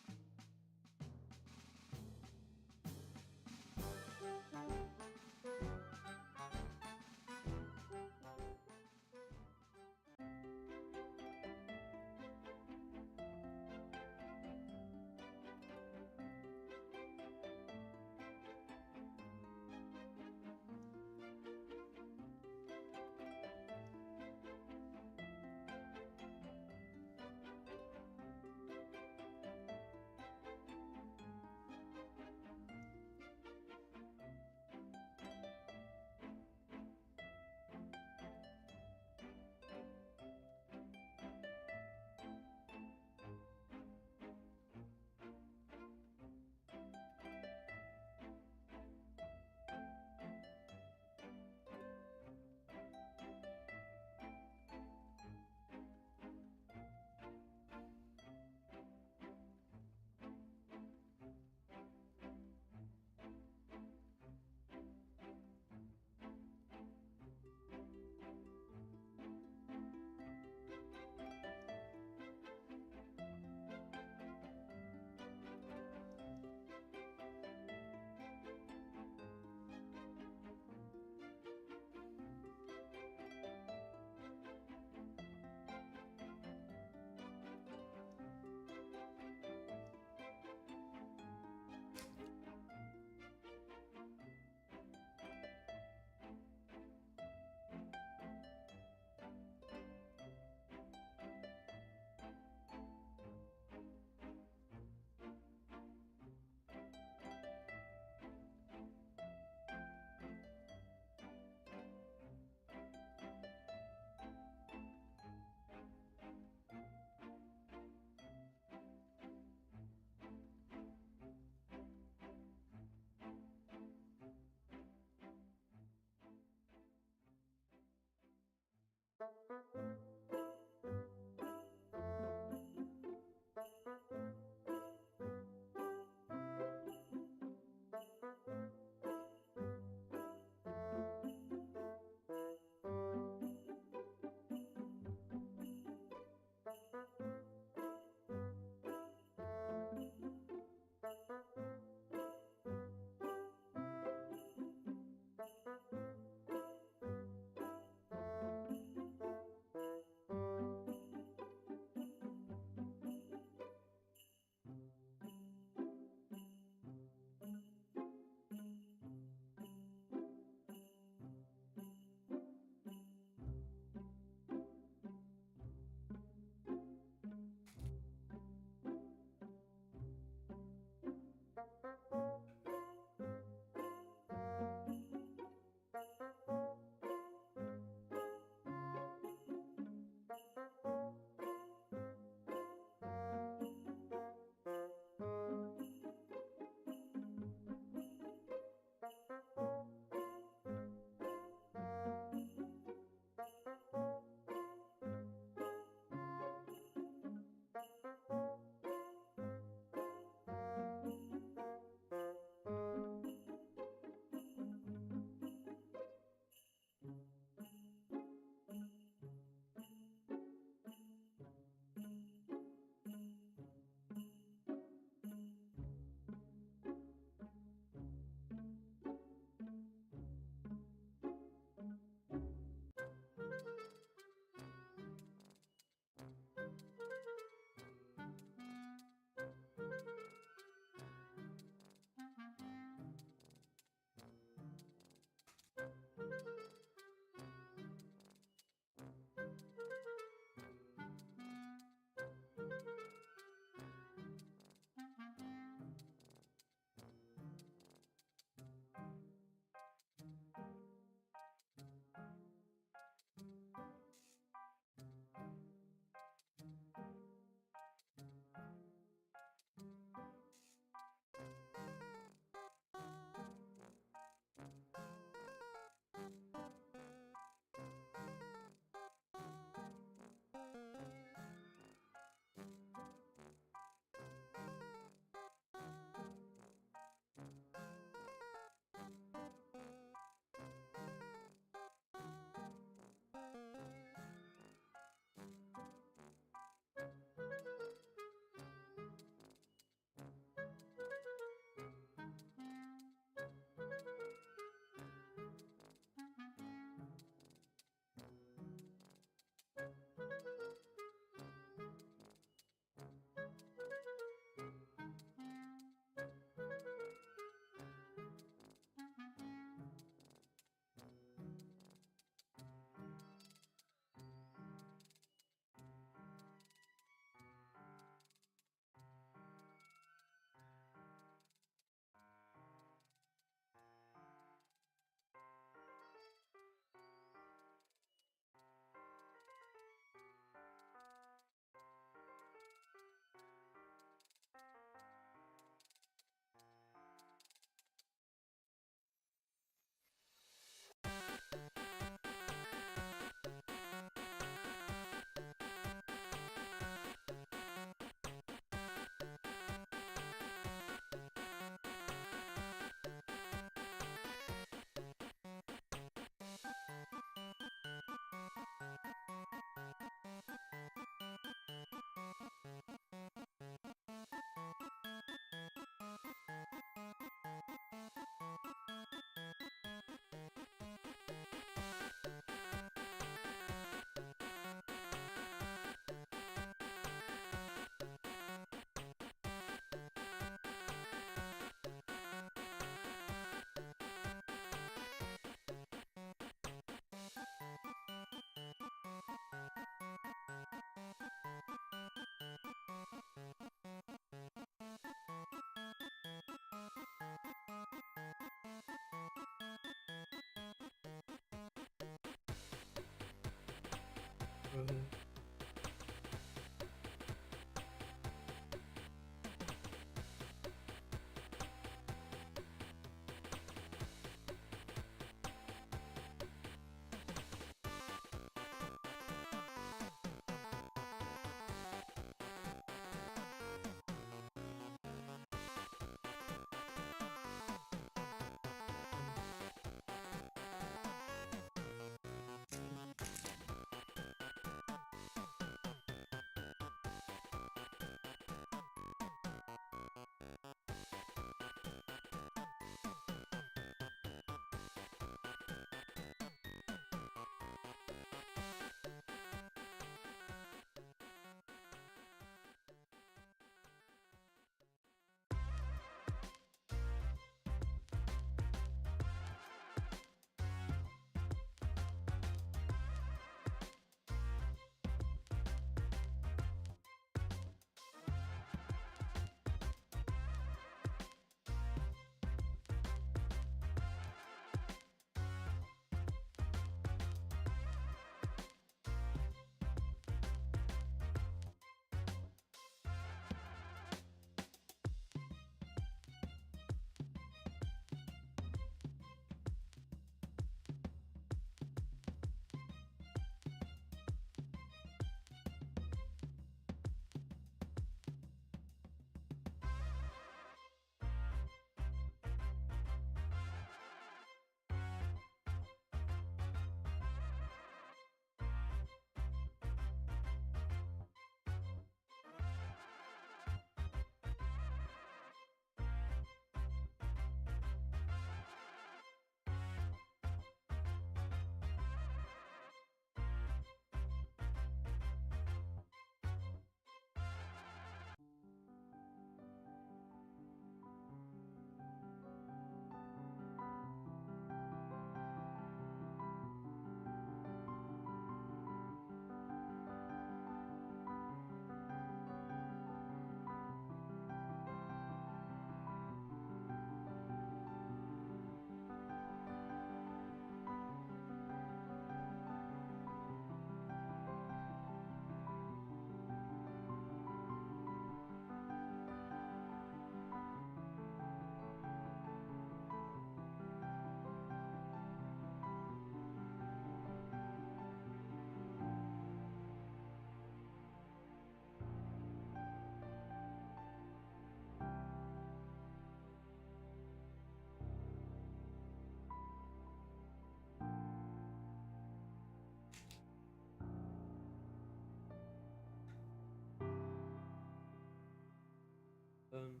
welcome.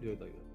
do it like that.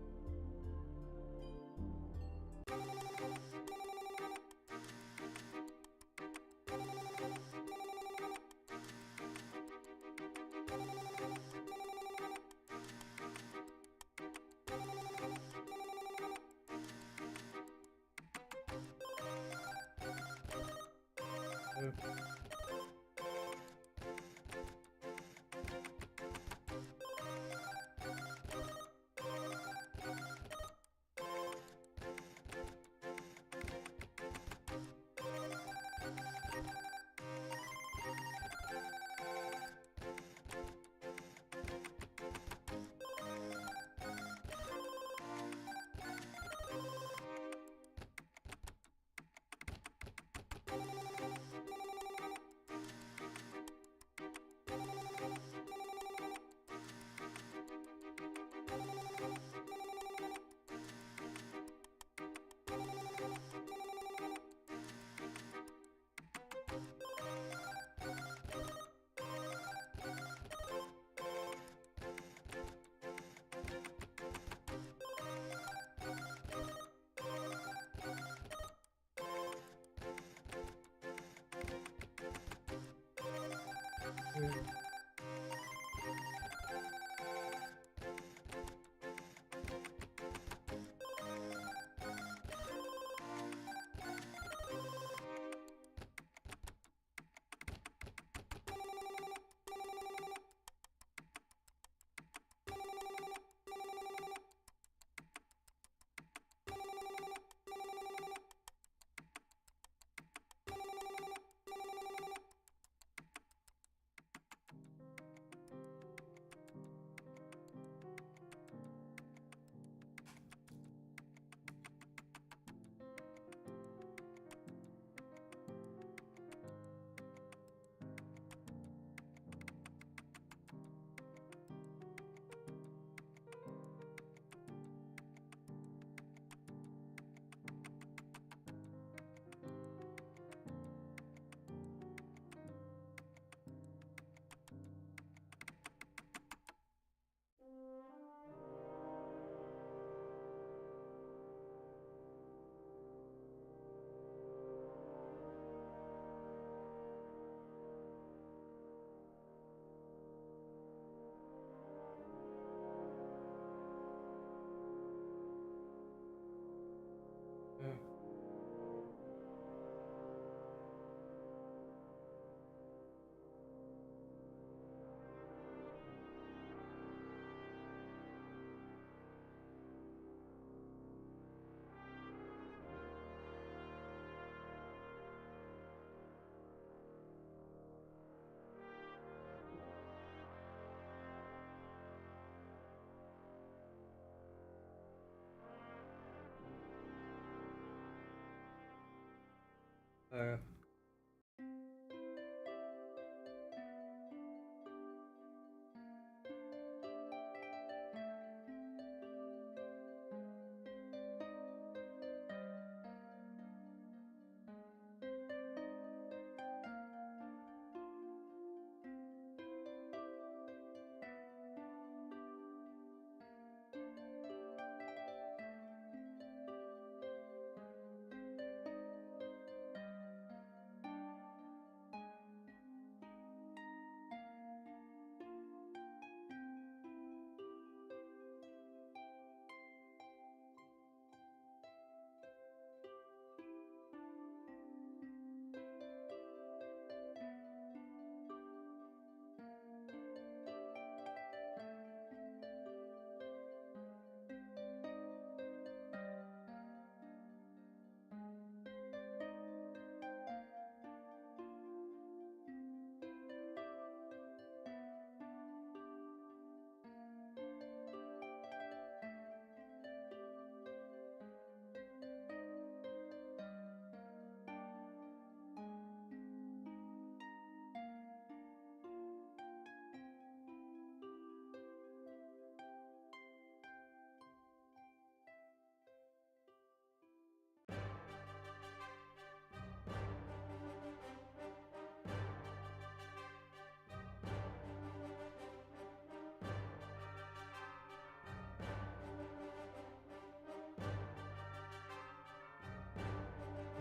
Uh,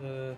Uh,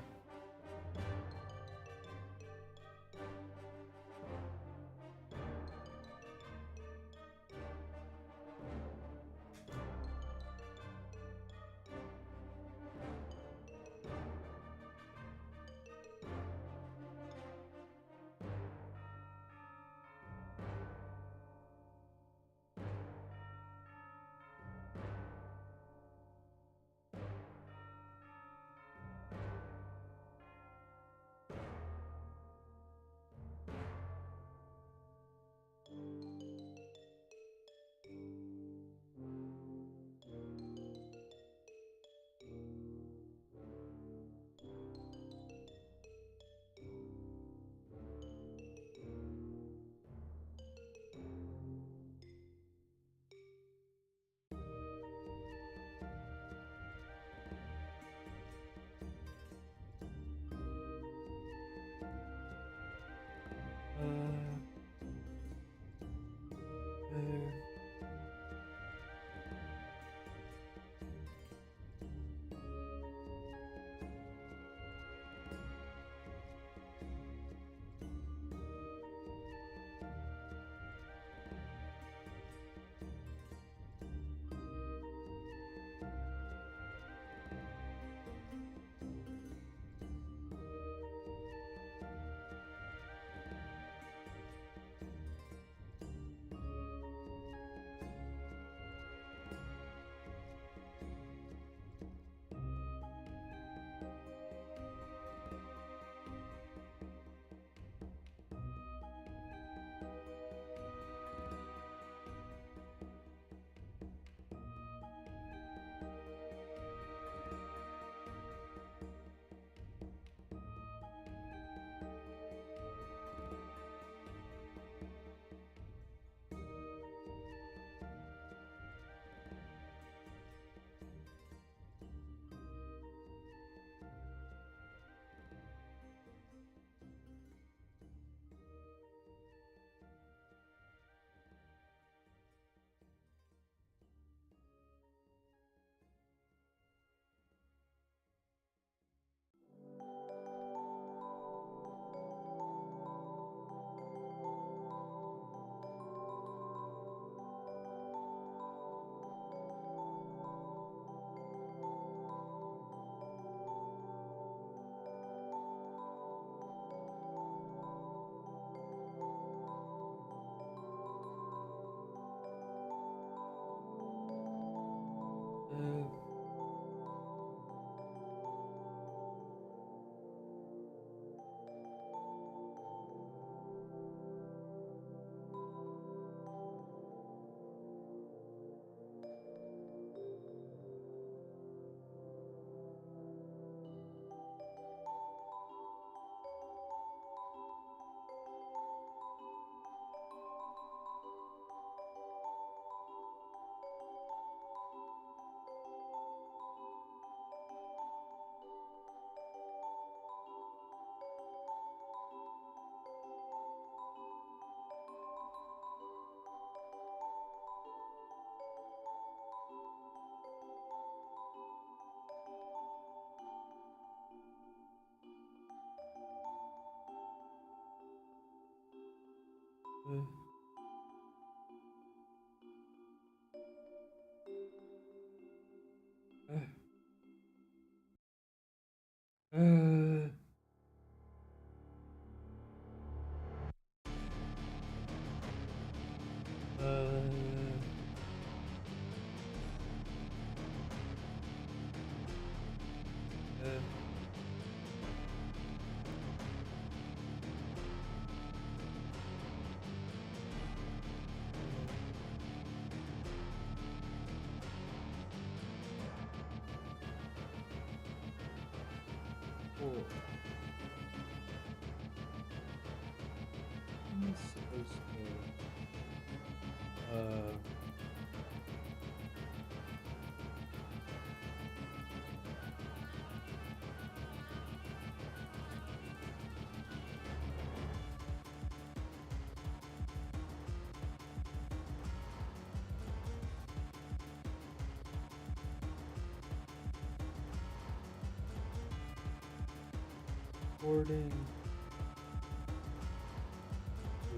Recording.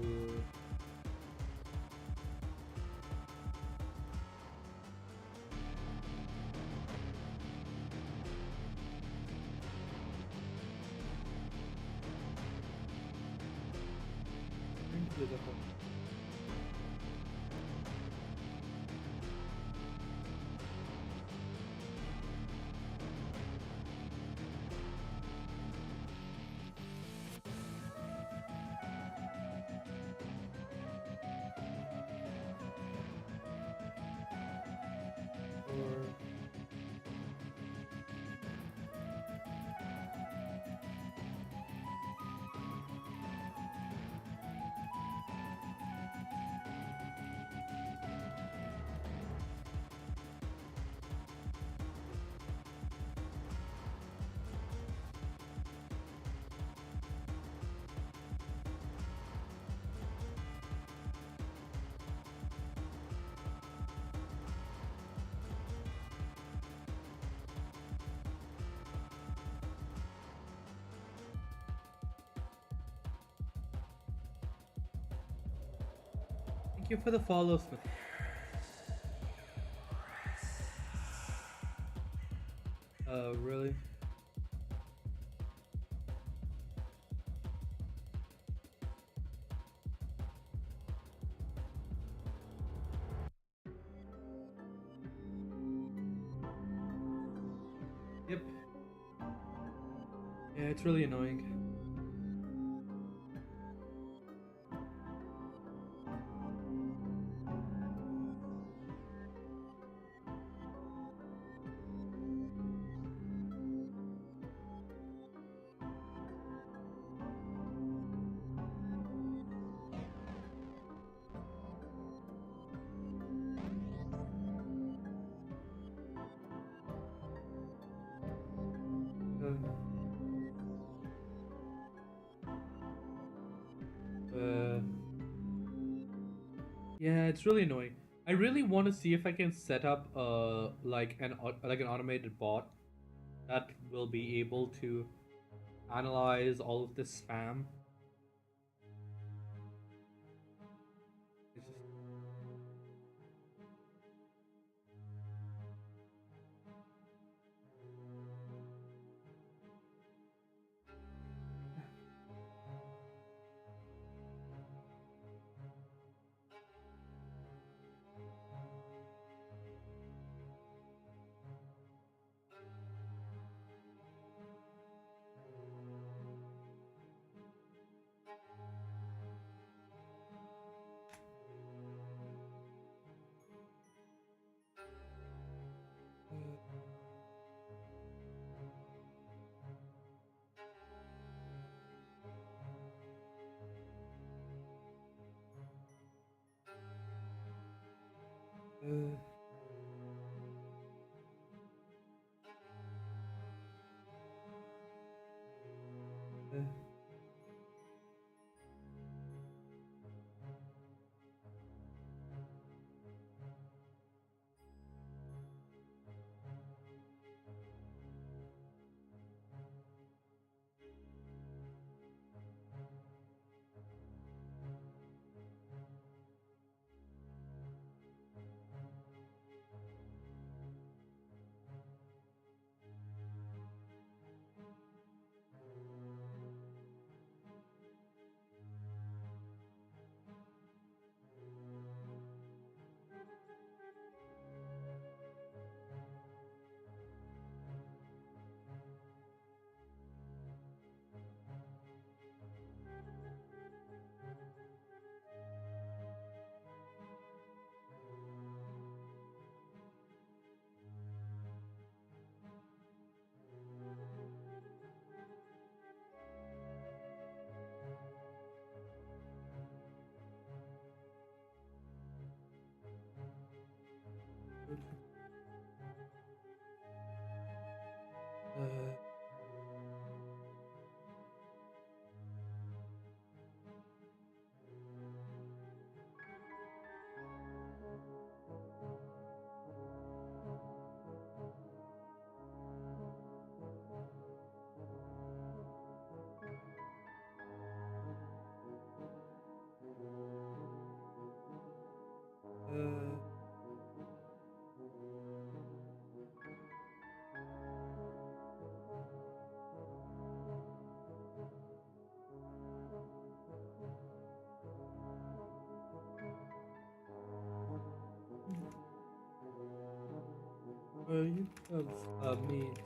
To into the home. Or thank you for the follow, Smith. Really? Yep. Yeah, it's really annoying. Uh, uh, yeah, it's really annoying. I really want to see if I can set up like an automated bot that will be able to analyze all of this spam. It's just uh, uh, You have made.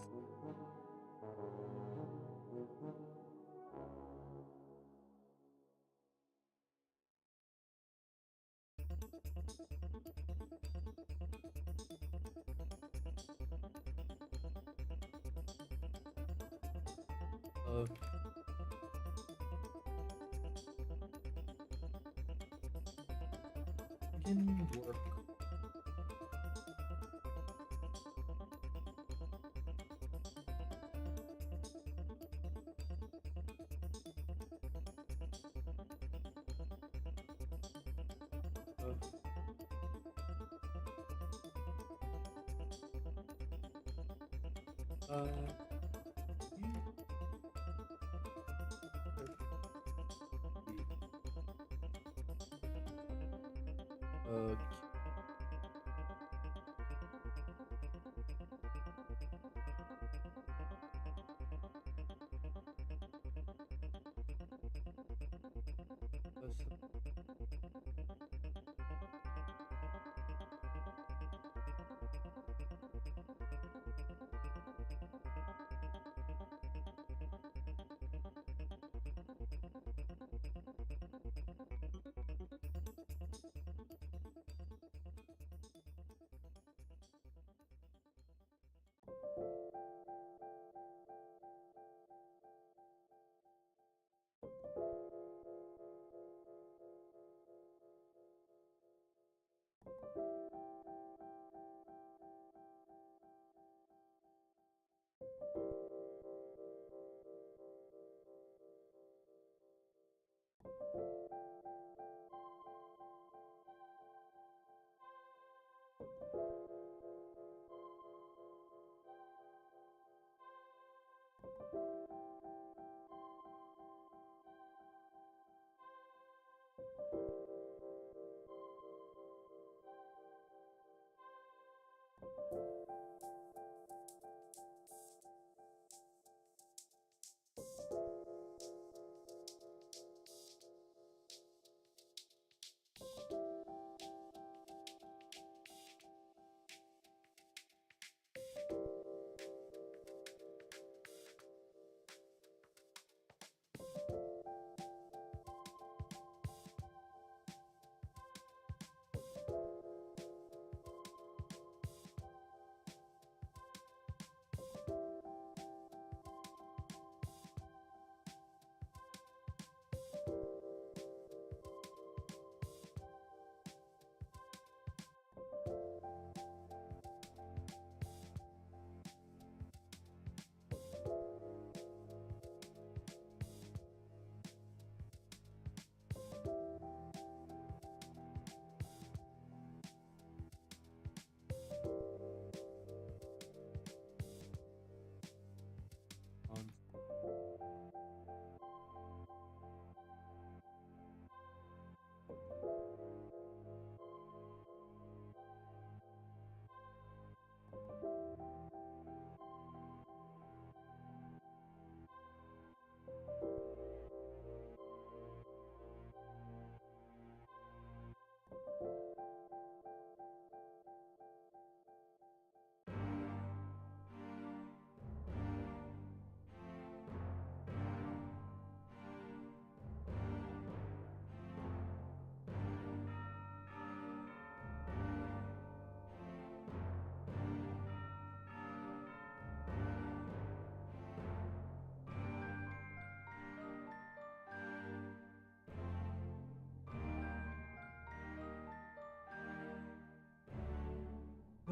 Begin work.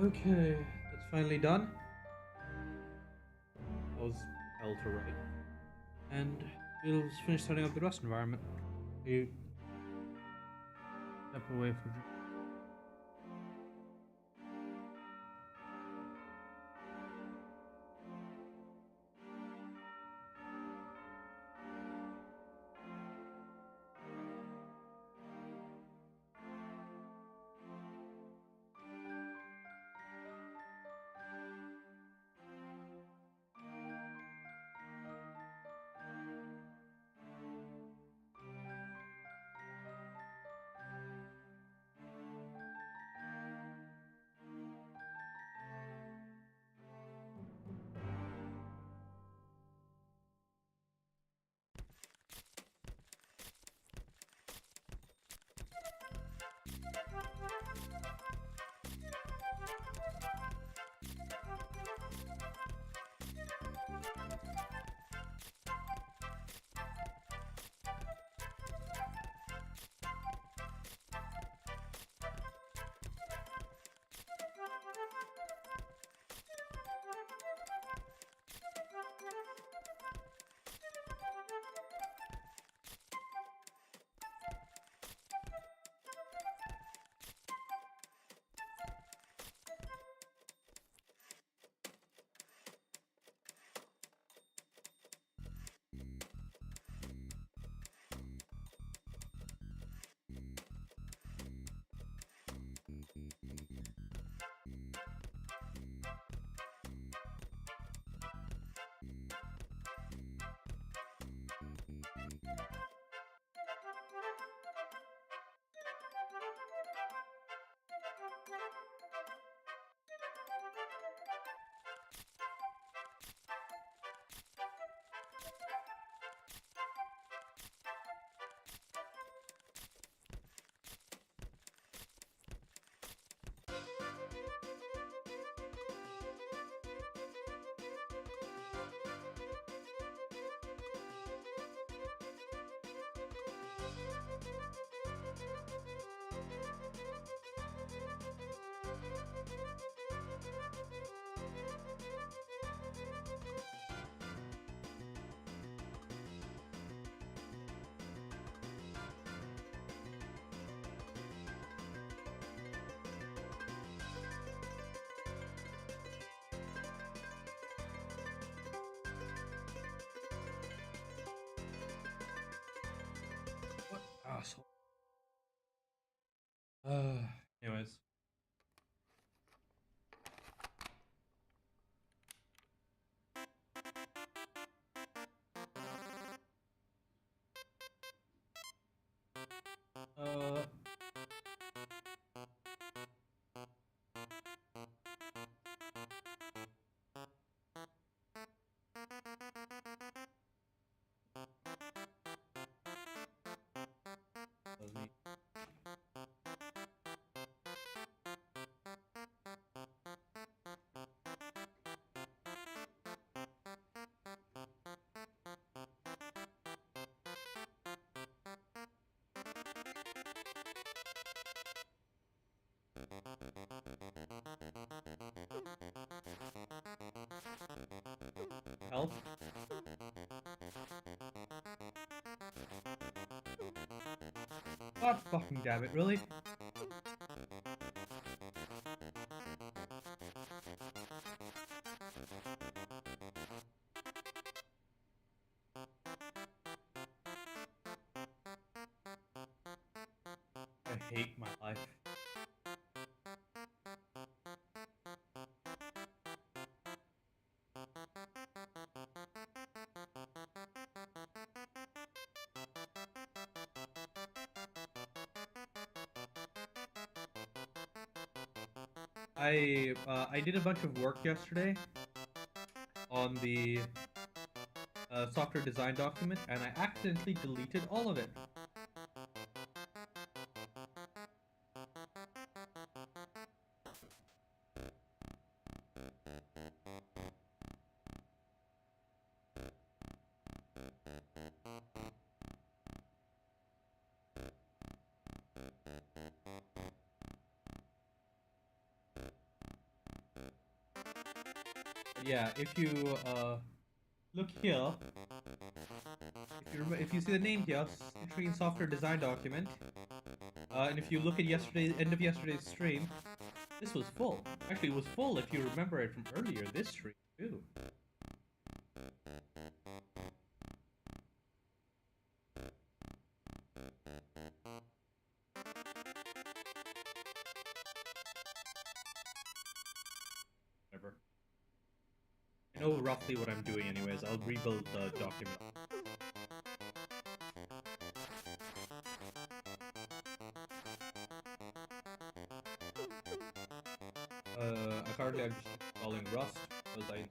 Okay, that's finally done. That was hell to write. And we'll finish setting up the Rust environment. You step away from here. Was me. Help. God fucking damn it, really? I hate my life. I did a bunch of work yesterday on the software design document, and I accidentally deleted all of it. Yeah, if you look here, if you see the name here, Citrine software design document, and if you look at end of yesterday's stream, this was full. Actually, it was full if you remember it from earlier this stream too. Whatever. I know roughly what I'm doing anyways. I'll rebuild the document. Currently I'm just installing Rust because I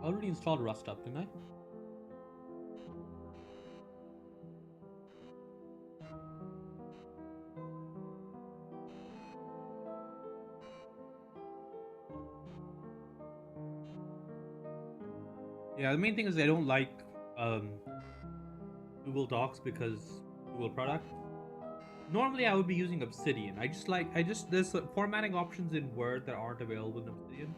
already installed Rust up, didn't I? Yeah, the main thing is I don't like Google Docs because Google product. Normally I would be using Obsidian. There's formatting options in Word that aren't available in Obsidian.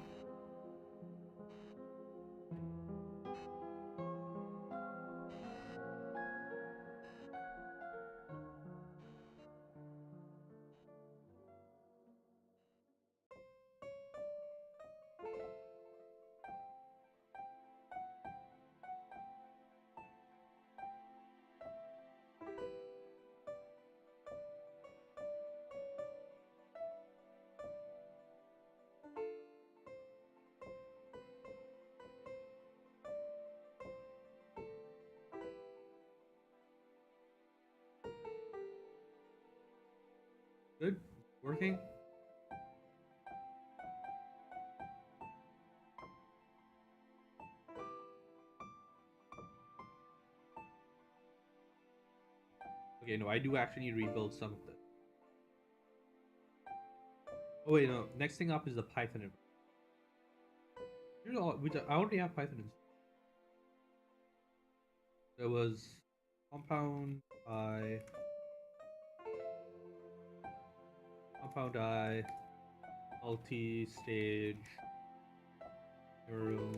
Working? Okay, no, I do actually need to rebuild some of this. Oh wait, no. Next thing up is the Python. Which I already have Python. There was compound I, multi-stage, neural.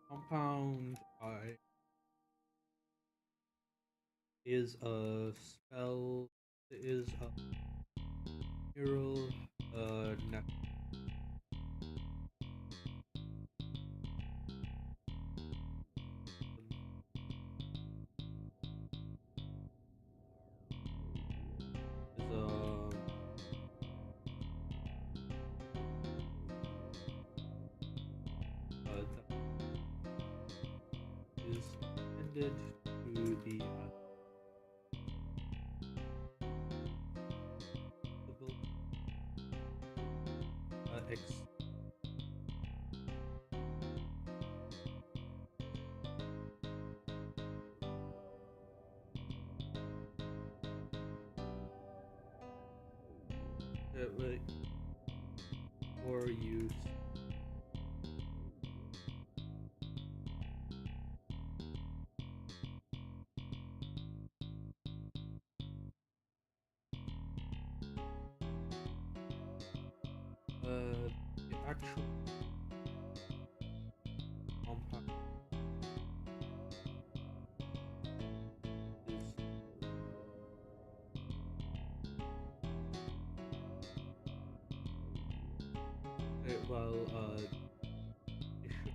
Compound I is a spell. Is a neural net. Is that is intended to be X. Wait, for use. The actual compound is well, it should,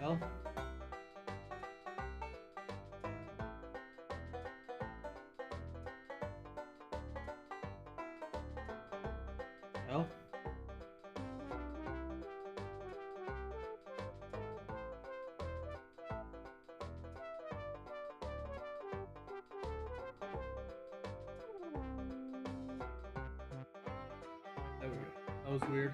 well. That was weird.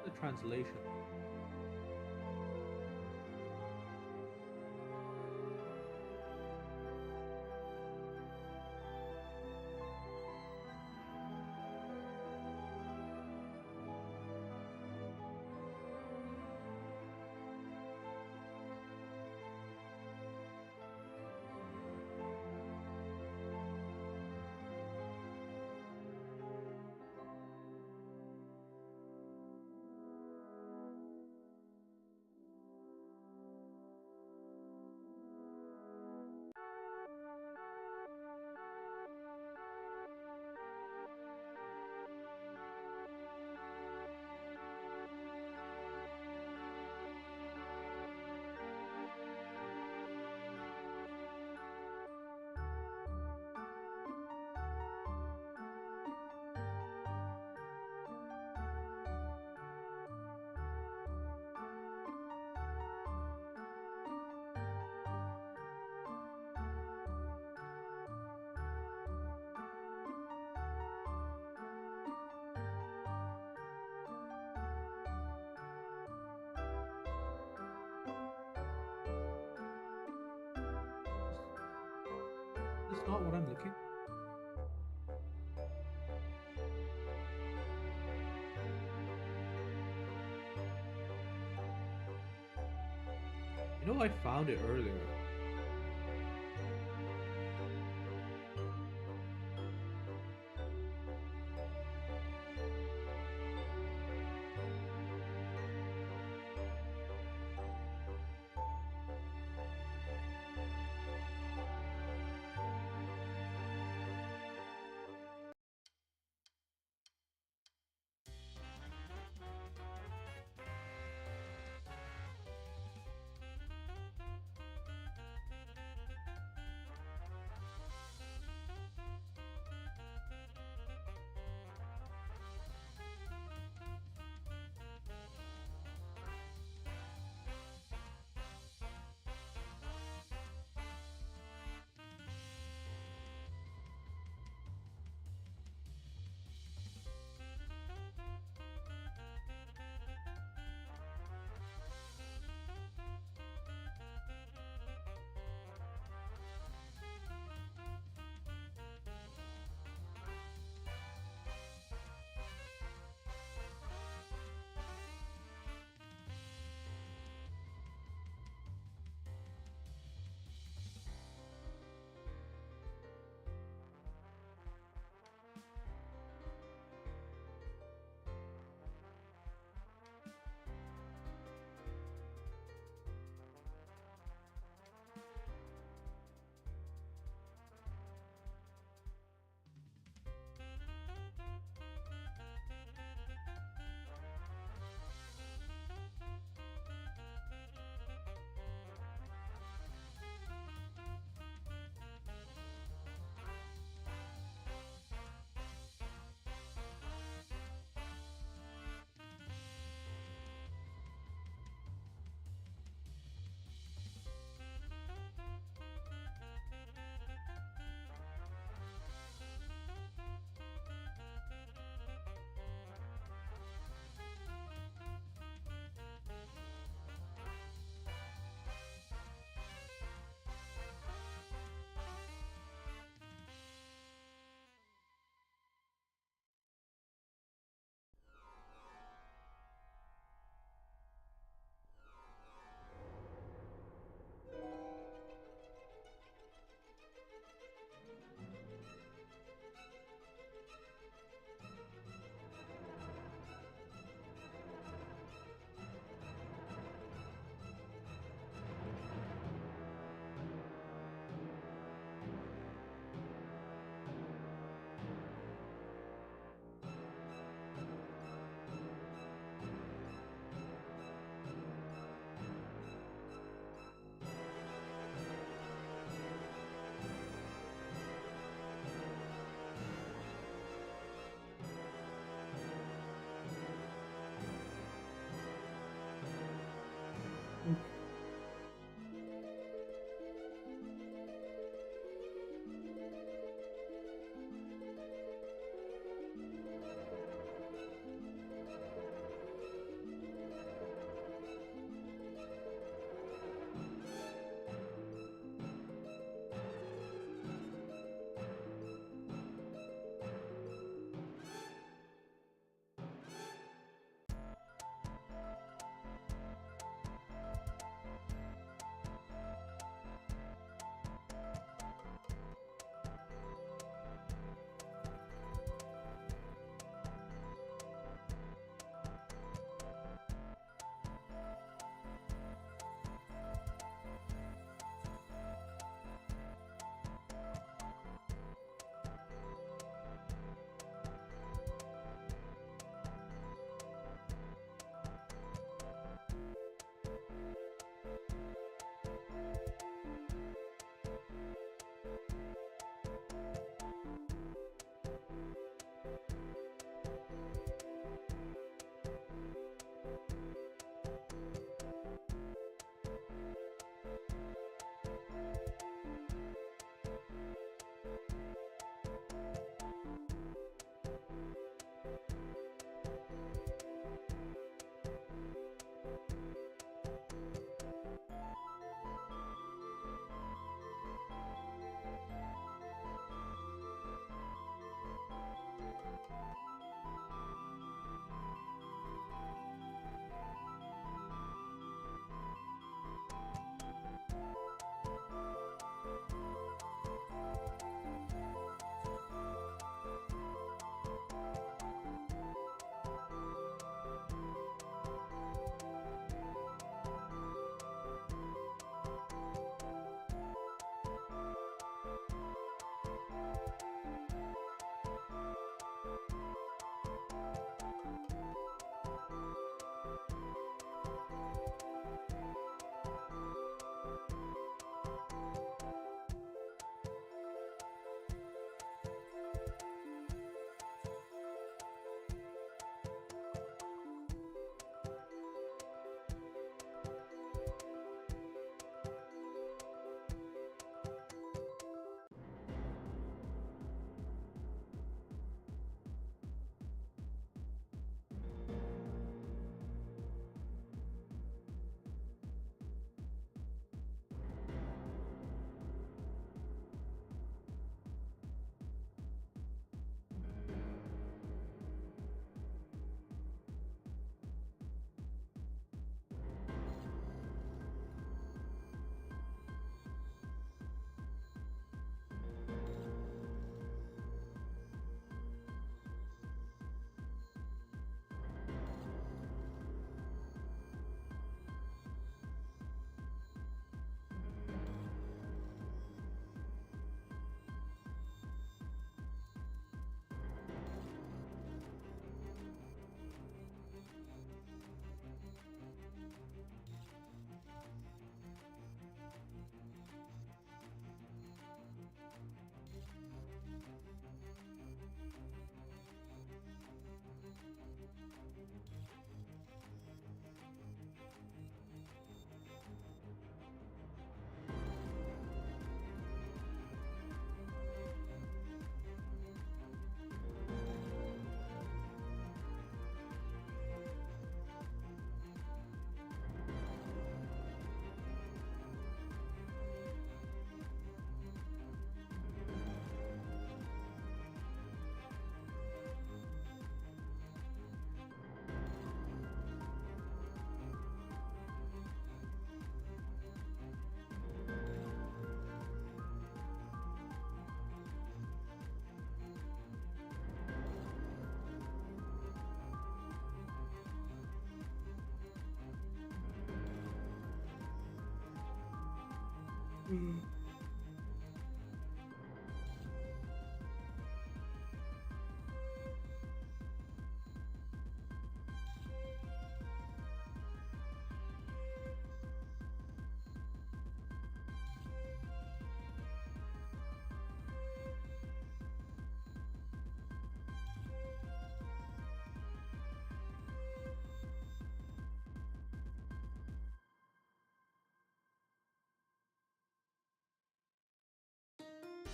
The translation. this not what I'm looking? You know, I found it earlier.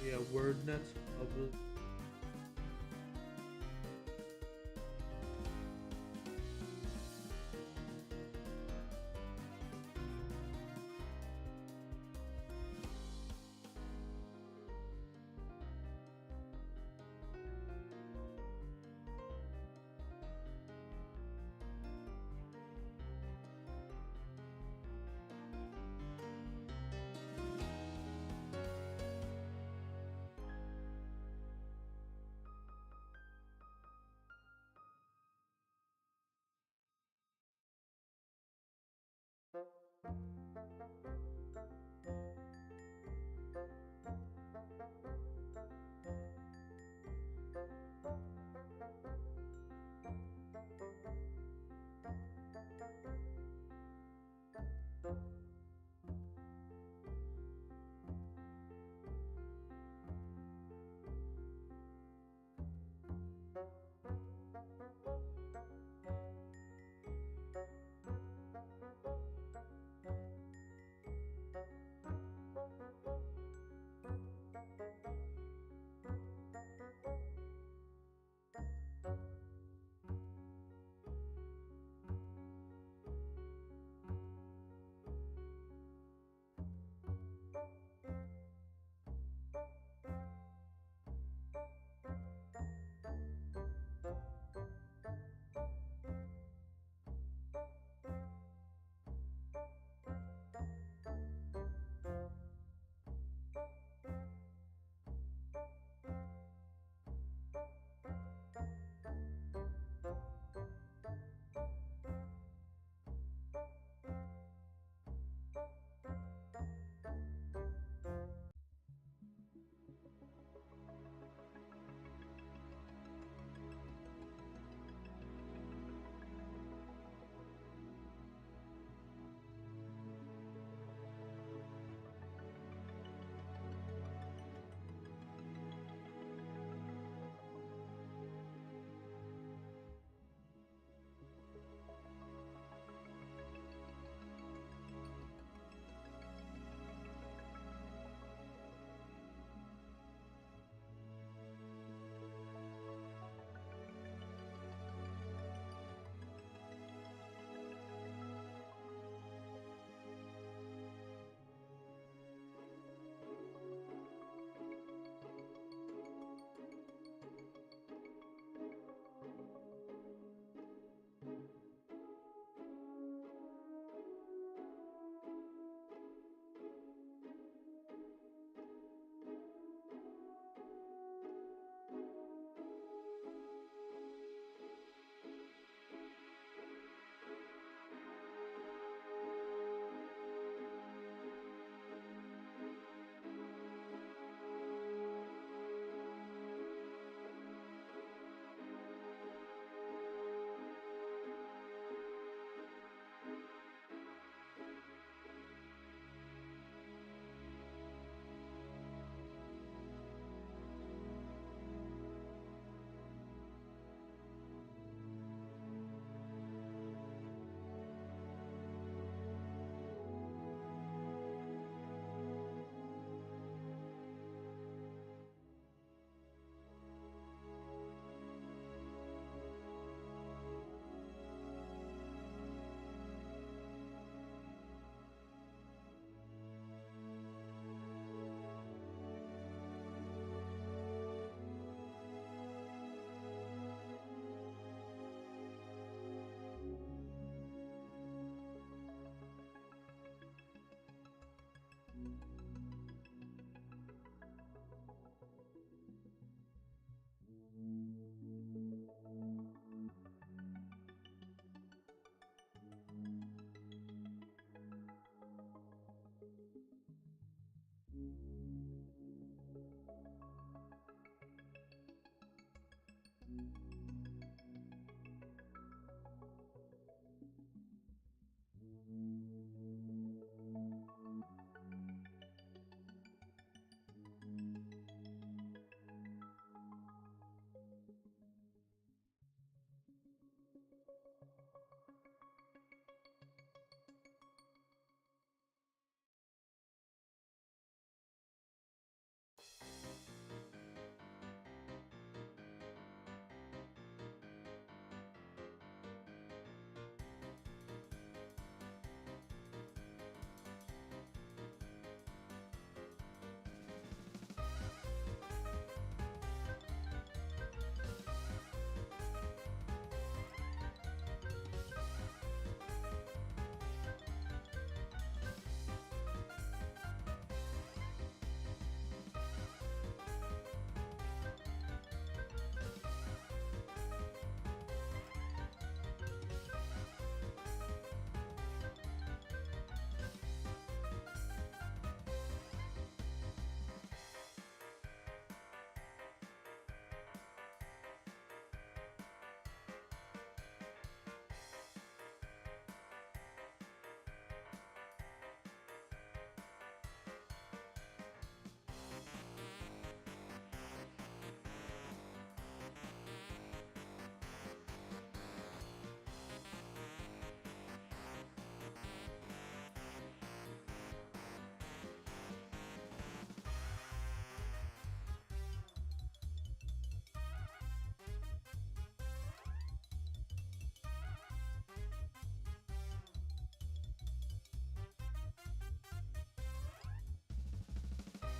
Yeah, WordNet public.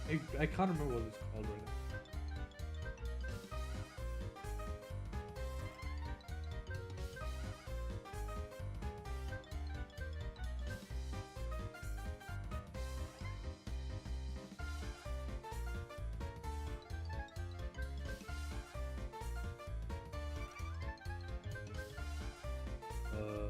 I can't remember what it's called right now. Uh,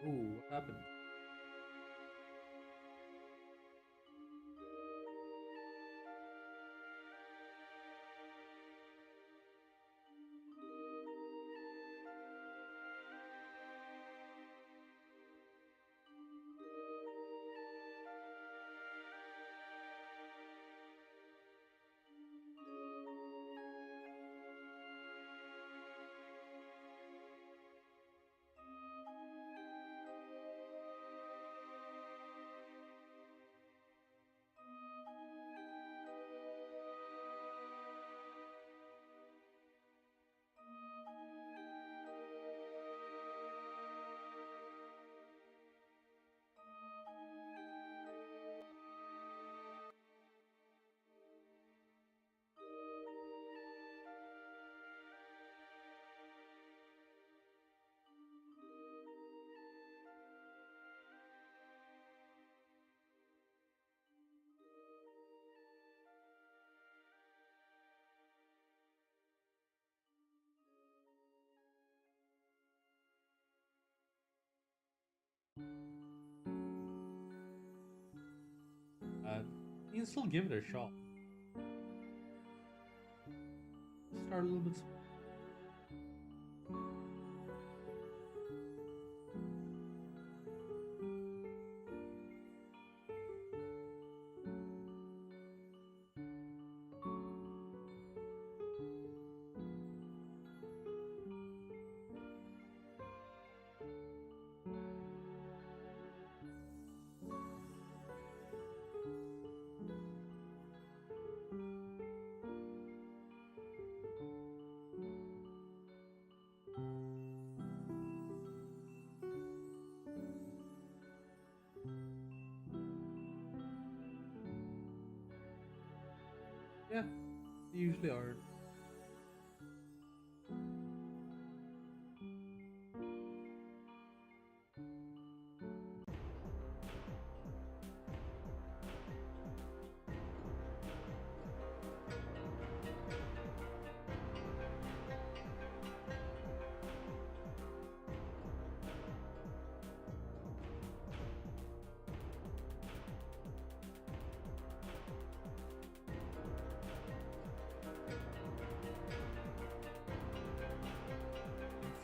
Ooh, what happened? You can still give it a shot. Start a little bit. Yeah, They usually aren't.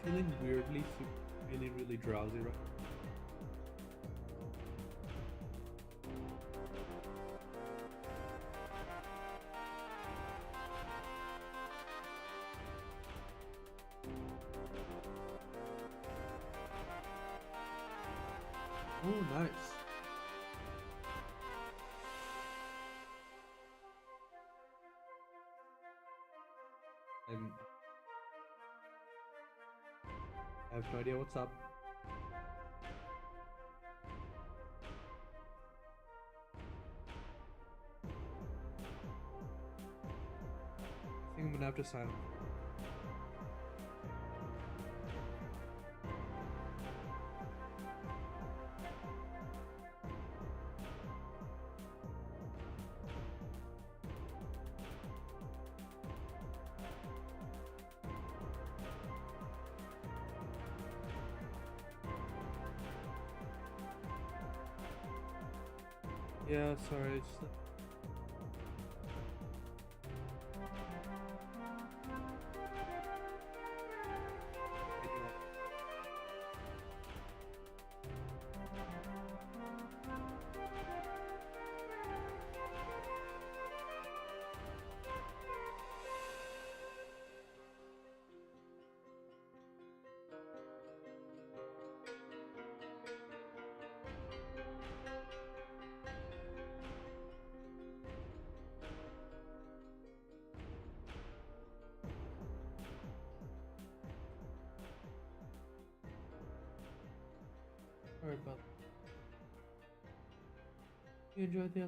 I'm feeling weirdly, really drowsy right now. Oh, nice. I have no idea what's up. I think I'm gonna have to sign up. Yeah, sorry. It's just... Sorry about that. You enjoyed the